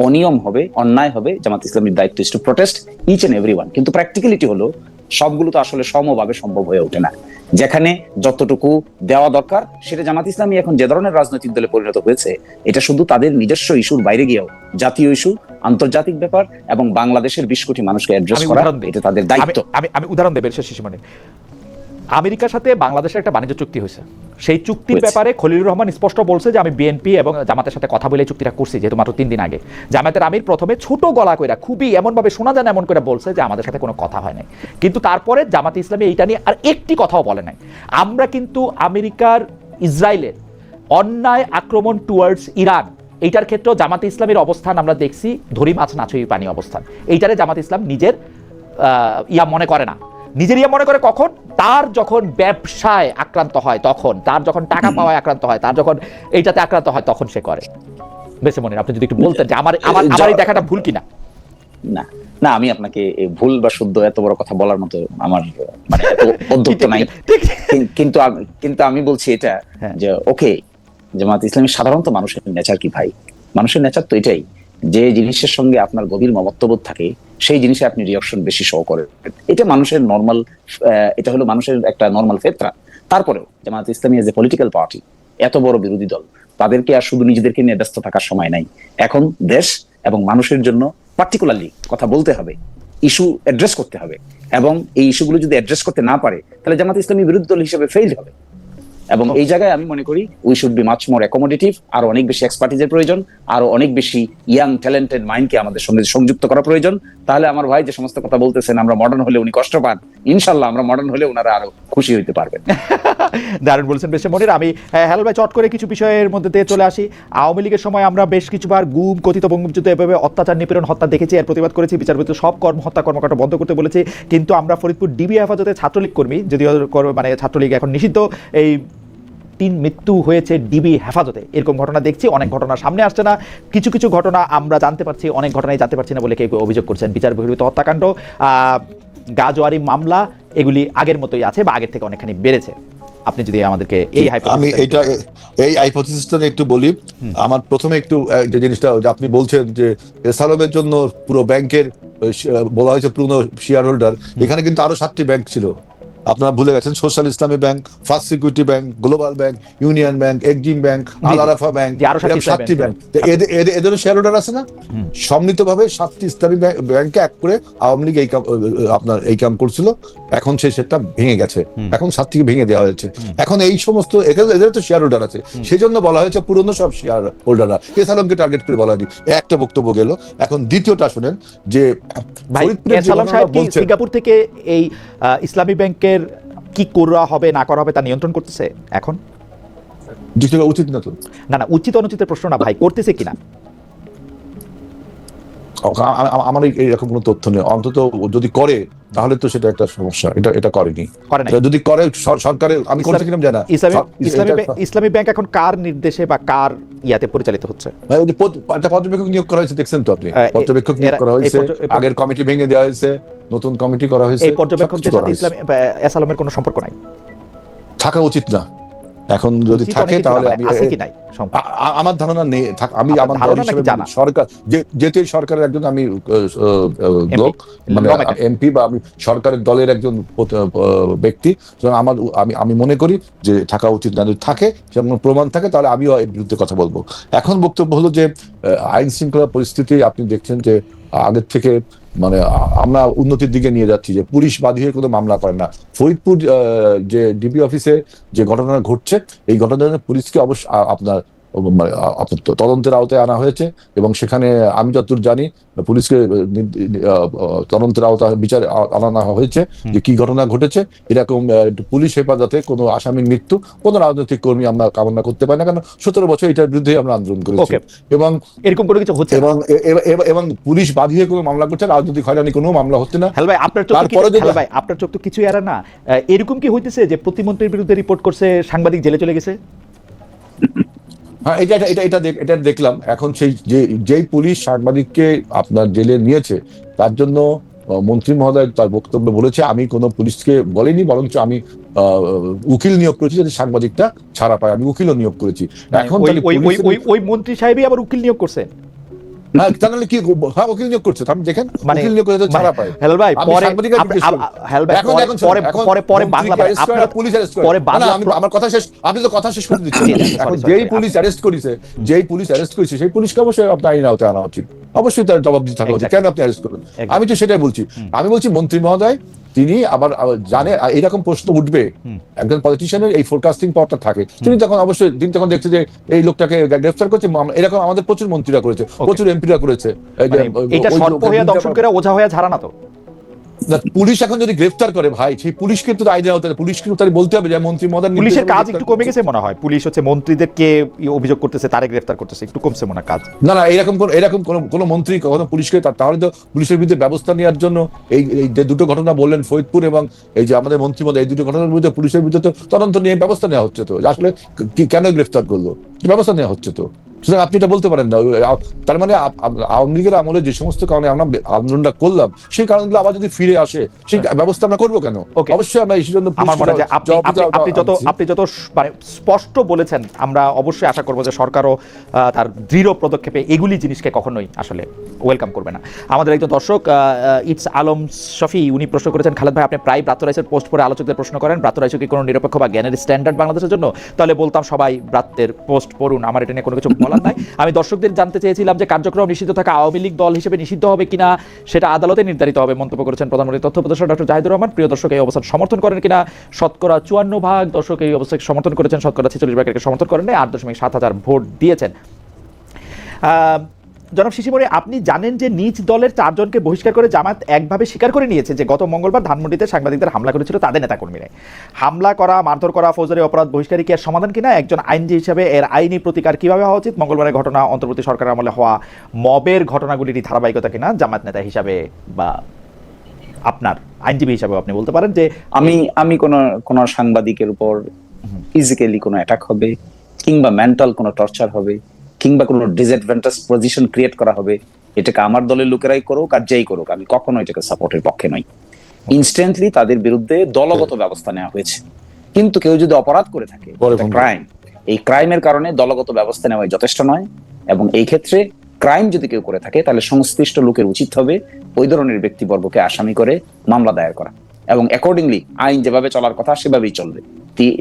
অনিয়ম হবে, অন্যায় হবে, জামাত ইসলামীর দায়িত্ব is to protest each and everyone. কিন্তু প্র্যাকটিক্যালিটি হলো সবগুলো তো আসলে সমভাবে সম্ভব হয়ে ওঠে না। যেখানে যতটুকু দেওয়া দরকার, সেটা জামাত ইসলামী এখন যে ধরনের রাজনৈতিক দলে পরিণত হয়েছে, এটা শুধু তাদের নিজস্ব ইস্যুর বাইরে গিয়েও জাতীয় ইস্যু, আন্তর্জাতিক ব্যাপার এবং বাংলাদেশের 20 কোটি মানুষকে অ্যাড্রেস করা, এটা তাদের দায়িত্ব। আমি উদাহরণ দেব শিশু মানে, আমেরিকার সাথে বাংলাদেশের একটা বাণিজ্য চুক্তি হয়েছে, সেই চুক্তির ব্যাপারে খলিলুর রহমান স্পষ্ট বলছে যে আমি বিএনপি এবং জামাতের সাথে কথা বলে চুক্তিটা করছি, যেহেতু মাত্র 3 দিন আগে। জামাতের আমির প্রথমে ছোট গলা কইরা, খুবই এমন ভাবে শোনা যায় না এমন করে বলছে যে আমাদের সাথে কোনো কথা হয় নাই, কিন্তু তারপরে জামাতে ইসলামী এইটা নিয়ে আর একটি কথাও বলে নাই। আমরা কিন্তু আমেরিকার ইসরায়েলের অন্যায় আক্রমণ টুয়ার্ডস ইরান, এইটার ক্ষেত্রেও জামাতে ইসলামের অবস্থান আমরা দেখছি ধরি মাছ নাচুই পানি অবস্থান। এইটারে জামাতে ইসলাম নিজের মনে করে না, নিজের মনে করে কখন? তার যখন ব্যবসায় আক্রান্ত হয়, তখন তার যখন টাকা পাওয়ায় আক্রান্ত হয়, তার যখন এইটাতে আক্রান্ত হয়, তখন সে করে। বেশি মনে, আপনি যদি একটু বলতেন যে আমার এই দেখাটা ভুল কিনা। না, আমি আপনাকে ভুল বা শুদ্ধ এত বড় কথা বলার মতো আমার মানে এত অধ্যক্ষ নাই, কিন্তু আমি বলছি এটা যে ওকে, জামাত ইসলামী সাধারণত মানুষের নেচার কি ভাই, মানুষের নেচার তো এটাই, যে জিনিসের সঙ্গে আপনার গভীর মমত্ববোধ থাকে সেই জিনিসে আপনি রিঅ্যাকশন বেশি শো করেন। এটা মানুষের নরমাল, এটা হলো মানুষের একটা নরমাল ফেতরা। তারপরেও Jamaat Islami as a political party, এত বড় বিরোধী দল, তাদেরকে আর শুধু নিজেদেরকে নিয়ে ব্যস্ত থাকার সময় নাই। এখন দেশ এবং মানুষের জন্য পার্টিকুলারলি কথা বলতে হবে, ইস্যু অ্যাড্রেস করতে হবে, এবং এই ইস্যুগুলো যদি অ্যাড্রেস করতে না পারে, তাহলে জামাত ইসলামী বিরোধী দল হিসেবে ফেইল হবে। এবং এই জায়গায় আমি মনে করি we should be much more accommodative, আরো অনেক বেশি এক্সপার্টিজের প্রয়োজন, আরো অনেক বেশি ইয়াং ট্যালেন্টেড মাইন্ডকে আমাদের সঙ্গে সংযুক্ত করা প্রয়োজন। তাহলে আমার ভাই যে সমস্ত কথা বলতেছেন আমরা মডার্ন হলে উনি কষ্ট পান, ইনশাল্লাহ আমরা মডার্ন হলে ওনারা আরো খুশি হইতে পারবেন। দারুণ বলছেন বেশ মনির। আমি হেলাল ভাই চট করে কিছু বিষয়ের মধ্যে দিয়ে চলে আসি। আওয়ামী লীগের সময় আমরা বেশ কিছুবার গুম কথিত বঙ্গবন্ধু এভাবে অত্যাচার নিপীড়ন হত্যা দেখেছি, এর প্রতিবাদ করেছি, বিচারপতি সব হত্যা কর্মকাণ্ড বন্ধ করতে বলেছি। কিন্তু আমরা ফরিদপুর ডিবি হেফাজতে ছাত্রলীগ কর্মী, যদিও মানে ছাত্রলীগ এখন নিষিদ্ধ, এই 3 মৃত্যু হয়েছে ডিবি হেফাজতে, এরকম ঘটনা দেখছি। অনেক ঘটনা সামনে আসছে না, কিছু কিছু ঘটনা আমরা জানতে পারছি, অনেক ঘটনাই জানতে পারছি না বলে কেউ অভিযোগ করছেন। বিচার বহির্ভূত হত্যাকাণ্ড, গাজোয়ারি মামলা, এগুলি আগের মতোই আছে বা আগের থেকে অনেকখানি বেড়েছে। আপনি যদি আমাদেরকে আমি এই হাইপোথিসিসটা একটু বলি। আমার প্রথমে একটু যে জিনিসটা যে আপনি বলছেন যে এসালমের জন্য পুরো ব্যাংকের বলা হয়েছে পুরনো শেয়ার হোল্ডার, এখানে কিন্তু আরো 7টি ব্যাংক ছিল, আপনারা ভুলে গেছেন। Social Islami bank, first security bank, global bank, union bank, Exim bank, Al Arafah bank, 7টি ব্যাংক। এদের শেয়ার হোল্ডার আছে না? সম্মিলিতভাবে 7টি ইসলামী ব্যাংকে এক করে আওয়ামী লীগ আপনার এই কাম করছিল। এখন সেটা ভেঙে গেছে, এখন 7টিকে ভেঙে দেওয়া হয়েছে। এখন এই সমস্ত এদের তো শেয়ার হোল্ডার আছে, সেই জন্য বলা হয়েছে পুরনো সব শেয়ার হোল্ডাররা। এসালমকে টার্গেট করে বলা হয়নি। একটা বক্তব্য গেল। এখন দ্বিতীয়টা শুনেন যে সিঙ্গাপুর থেকে এই ইসলামী ব্যাংকের কি করা হবে না করা হবে তা নিয়ন্ত্রণ করতেছে এখন। উচিত না তো? না, উচিত অনুচিতের প্রশ্ন না ভাই, করতেছে কিনা আমার এরকম কোনো তথ্য নেই। অন্তত যদি করে তাহলে তো সেটা একটা সমস্যা। এটা করেনি। যদি করে সরকারের, আমি করছিলাম জানা। ইসলামী ব্যাংক এখন কার নির্দেশে বা কার ইয়াতে পরিচালিত হচ্ছে? একটা পর্যবেক্ষক নিয়োগ করা হয়েছে, দেখছেন তো আপনি? পর্যবেক্ষক নিয়োগ করা হয়েছে, আগের কমিটি ভেঙে দেওয়া হয়েছে, নতুন কমিটি করা হয়েছে। এই পর্যবেক্ষকদের সাথে এসালমের কোনো সম্পর্ক নাই, থাকা উচিত না। এখন যদি থাকে তাহলে আমার ধারণা নেই। আমি আমার সরকার যেহেতু সরকারের একজন আমি লোক, মানে এমপি বা আমি সরকারের দলের একজন ব্যক্তি, আমি মনে করি যে থাকা উচিত না। যদি থাকে, সেরকম প্রমাণ থাকে, তাহলে আমিও এর বিরুদ্ধে কথা বলবো। এখন বক্তব্য হলো যে আইন শৃঙ্খলা পরিস্থিতি আপনি দেখছেন যে আগের থেকে মানে আমরা উন্নতির দিকে নিয়ে যাচ্ছি, যে পুলিশ বাদী হয়ে কোনো মামলা করে না। ফরিদপুর যে ডিবি অফিসে যে ঘটনা ঘটছে, এই ঘটনার পুলিশকে অবশ্যই আপনার তদন্তের আওতায় আনা হয়েছে, এবং সেখানে আমি যতদূর জানি পুলিশকে তদন্তের আওতায় বিচার আনা হয়েছে যে কি ঘটনা ঘটেছে। এরকম পুলিশ হেফাজতে কোনো আসামির মৃত্যু কোনো রাজনৈতিক কর্মী আমরা কামনা করতে পারি না, কারণ 17 বছর এটার বিরুদ্ধে আমরা আন্দোলন করেছি, এবং এরকম কোনো কিছু হচ্ছে এবং পুলিশ বাদী হয়ে কোনো মামলা করছে, রাজনৈতিক হয়রানি কোনো মামলা হচ্ছে না। আপনার চোখ তো কিছু এরা না, এরকম কি হইতেছে যে প্রতিমন্ত্রীর বিরুদ্ধে রিপোর্ট করছে, সাংবাদিক জেলে চলে গেছে? হ্যাঁ, এটা দেখলাম। এখন সেই যেই পুলিশ সাংবাদিককে আপনার জেলে নিয়েছে, তার জন্য মন্ত্রী মহোদয় তার বক্তব্যে বলেছে আমি কোনো পুলিশকে বলিনি, বরঞ্চ আমি উকিল নিয়োগ করেছি যাতে সাংবাদিকটা ছাড়া পায়। আমি উকিলও নিয়োগ করেছি। এখন ওই মন্ত্রী সাহেবই আবার উকিল নিয়োগ করছে? তাহলে কি উকিল নিয়োগ করছে? আপনি দেখেন, উকিল নিয়োগ করে ছাড়া পায়। হেলাল ভাই, আমার কথা শেষ, আপনি তো কথা শেষ করে দিচ্ছেন। এখন যেই পুলিশ অ্যারেস্ট করেছে সেই পুলিশকে অবশ্যই আপনার আইন আওতায় আনা উচিত, অবশ্যই তার জবাব দিতে থাকা উচিত। কেন আপনি অ্যারেস্ট করবেন? আমি তো সেটাই বলছি। আমি বলছি মন্ত্রী মহোদয় তিনি আবার জানে এরকম প্রশ্ন উঠবে, একজন পলিটিশিয়ানের এই ফোরকাস্টিং পাওয়ারটা থাকে। তিনি তখন অবশ্যই তিনি তখন দেখছে যে এই লোকটাকে গ্রেফতার করছে, এরকম আমাদের প্রচুর মন্ত্রীরা করেছে, প্রচুর এমপিরা করেছে। এটা সর্প হয়ে দর্শন করে ওঝা হয়ে ঝাড়া না তো। পুলিশ এখন যদি গ্রেফতার করে ভাই, সেই পুলিশকে তো আইডিয়া হতে হবে, পুলিশকে তাই বলতে হবে যে মন্ত্রী মহোদয়। পুলিশের কাজ একটু কমে গেছে মনে হয়, পুলিশ হচ্ছে মন্ত্রীদেরকে অভিযোগ করতেছে, তারে গ্রেফতার করতেছে, একটু কমছে মনে হয় কাজ। না, এরকম কোন মন্ত্রী কখনো পুলিশকে, তাহলে তো পুলিশের বিরুদ্ধে ব্যবস্থা নেওয়ার জন্য এই যে দুটো ঘটনা বললেন ফরিদপুর এবং এই যে আমাদের মন্ত্রী মহোদয়, এই দুটো ঘটনার বিরুদ্ধে পুলিশের বিরুদ্ধে তো তদন্ত নিয়ে ব্যবস্থা নেওয়া হচ্ছে। তো আসলে কেন গ্রেফতার করলো, ব্যবস্থা নেওয়া হচ্ছে। তো সুতরাং আপনি এটা বলতে পারেন না। তার মানে আওয়ামী লীগের আমলে যে সমস্ত কারণে আমরা আন্দোলনটা করলাম, সেই কারণগুলো আবার যদি ফিরে আসে, সেই ব্যবস্থা আমরা করবো কেন? অবশ্যই আমরা এই জন্য আপনি যত মানে স্পষ্ট বলেছেন, আমরা অবশ্যই আশা করবো যে সরকারও তার দৃঢ় পদক্ষেপে এগুলি জিনিসকে কখনোই আসলে ওয়েলকাম করবে না। আমাদের একজন দর্শক ইটস আলম শফি, উনি প্রশ্ন করেছেন, খালেদ ভাই আপনি প্রায় ব্রাত্য রাইসের পোস্ট পড়ে আলোচকদের প্রশ্ন করেন, ব্রাত্য রাইস কি কোনো নিরপেক্ষ বা জ্ঞানের স্ট্যান্ডার্ড বাংলাদেশের জন্য? তাহলে বলতাম সবাই ব্রাত্যের পোস্ট পড়ুন, আমার এটা নিয়ে কোনো কিছু বলার নাই। আমি দর্শকদের জানতে চেয়েছিলাম যে কার্যক্রম নিষিদ্ধ থাকা আওয়ামী লীগ দল হিসেবে নিষিদ্ধ হবে কিনা সেটা আদালতে নির্ধারিত হবে, মন্তব্য করেছেন প্রধানমন্ত্রী তথ্য উপদেষ্টা ডক্টর জাহিদুর রহমান। প্রিয় দর্শক, এই অবস্থান সমর্থন করেন কিনা? শতকরা 54% দর্শক এই অবস্থাকে সমর্থন করেছেন, শতকরা 46% সমর্থন করেন নাই, 8.7 হাজার ভোট দিয়েছেন। জনাব শিশিমণি, আপনি জানেন যে নিজ দলের 4 জনকে বহিষ্কার করে জামাত একভাবে স্বীকার করে নিয়েছে যে গত মঙ্গলবার ধানমন্ডিতে সাংবাদিকদের হামলা করেছিল তাদের নেতাকর্মীরা। হামলা করা, মারধর করা ফৌজদারি অপরাধ, বহিষ্কারই কি এর সমাধান কিনা? একজন আইনজীবী হিসাবে এর আইনি প্রতিকার কিভাবে হওয়া উচিত? মঙ্গলবারের ঘটনা অন্তর্বর্তী সরকারের আমলে হওয়া মবের ঘটনাগুলির ধারাবাহিকতা কিনা? জামাত নেতা হিসাবে বা আপনার আইনজীবী হিসাবে আপনি বলতে পারেন যে আমি কোন সাংবাদিকের উপর ফিজিক্যালি কোনো অ্যাটাক হবে, কিংবা মেন্টাল কোনো টর্চার হবে, কিংবা কোনো ডিসঅ্যাডভান্টেজ পজিশন ক্রিয়েট করা হবে, এটাকে আমার দলের লোকেরাই করুক আর যেই করুক, আমি কখনো এটাকে সাপোর্টের পক্ষে নই। ইনস্ট্যান্টলি তাদের বিরুদ্ধে দলগত ব্যবস্থা নেওয়া হয়েছে। কিন্তু কেউ যদি অপরাধ করে থাকে, ক্রাইম, এই ক্রাইমের কারণে দলগত ব্যবস্থা নেওয়া যথেষ্ট নয়। এবং এই ক্ষেত্রে ক্রাইম যদি কেউ করে থাকে, তাহলে সংশ্লিষ্ট লোকের উচিত হবে ওই ধরনের ব্যক্তিবর্গকে আসামি করে মামলা দায়ের করা, এবং অ্যাকর্ডিংলি আইন যেভাবে চলার কথা সেভাবেই চলবে।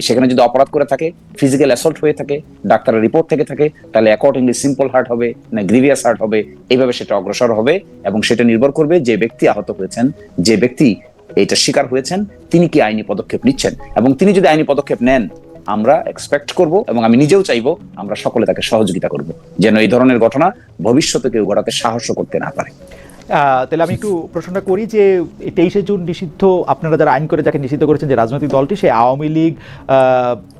সেখানে যদি অপরাধ করে থাকে, ফিজিক্যাল অ্যাসল্ট হয়ে থাকে, ডাক্তারের রিপোর্ট থেকে থাকে, তাহলে অ্যাকর্ডিংলি সিম্পল হার্ট হবে না গ্রিভিয়াস হার্ট হবে, এইভাবে সেটা অগ্রসর হবে। এবং সেটা নির্ভর করবে যে ব্যক্তি আহত হয়েছেন, যে ব্যক্তি এটা শিকার হয়েছেন, তিনি কি আইনি পদক্ষেপ নিচ্ছেন। এবং তিনি যদি আইনি পদক্ষেপ নেন, আমরা এক্সপেক্ট করব এবং আমি নিজেও চাইবো আমরা সকলে তাকে সহযোগিতা করব, যেন এই ধরনের ঘটনা ভবিষ্যতে কেউ ঘটাতে সাহস করতে না পারে। তাহলে আমি একটু প্রশ্নটা করি যে 23শে জুন নিষিদ্ধ, আপনারা যারা আইন করে যাকে নিষিদ্ধ করেছেন যে রাজনৈতিক দলটি, সে আওয়ামী লীগ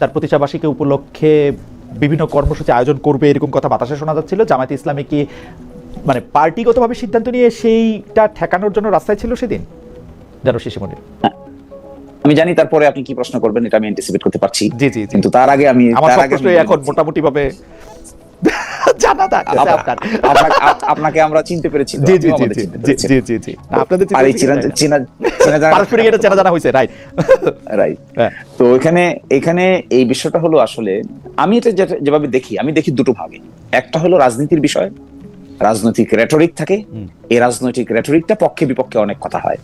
তার প্রতিষ্ঠাবার্ষিকী উপলক্ষে বিভিন্ন কর্মসূচি আয়োজন করবে এরকম কথা বাতাসে শোনা যাচ্ছিল। জামায়াতে ইসলামী কি মানে পার্টিগতভাবে সিদ্ধান্ত নিয়ে সেইটা ঠেকানোর জন্য রাস্তায় ছিল সেদিন? জানো শিশিমণি, আমি জানি তারপরে আপনি কি প্রশ্ন করবেন, এটা আমি অ্যান্টিসিপেট করতে পারছি। জি জি, কিন্তু তার আগে আমি আমার প্রশ্নই এখন মোটামুটি ভাবে জানা থাকতেছে আপনার। আপনাকে আমরা চিনতে পেরেছি। জি জি জি জি জি জি জি, আপনাদের পারস্পরিক এটা চেনা জানা হয়েছে, রাইট রাইট। তো এখানে এই বিষয়টা হলো, আসলে আমি এটা যেভাবে দেখি, আমি দেখি দুটো ভাগে। একটা হলো রাজনীতির বিষয়, রাজনৈতিক রেটরিক থাকে, এই রাজনৈতিক রেটরিকটা পক্ষে বিপক্ষে অনেক কথা হয়।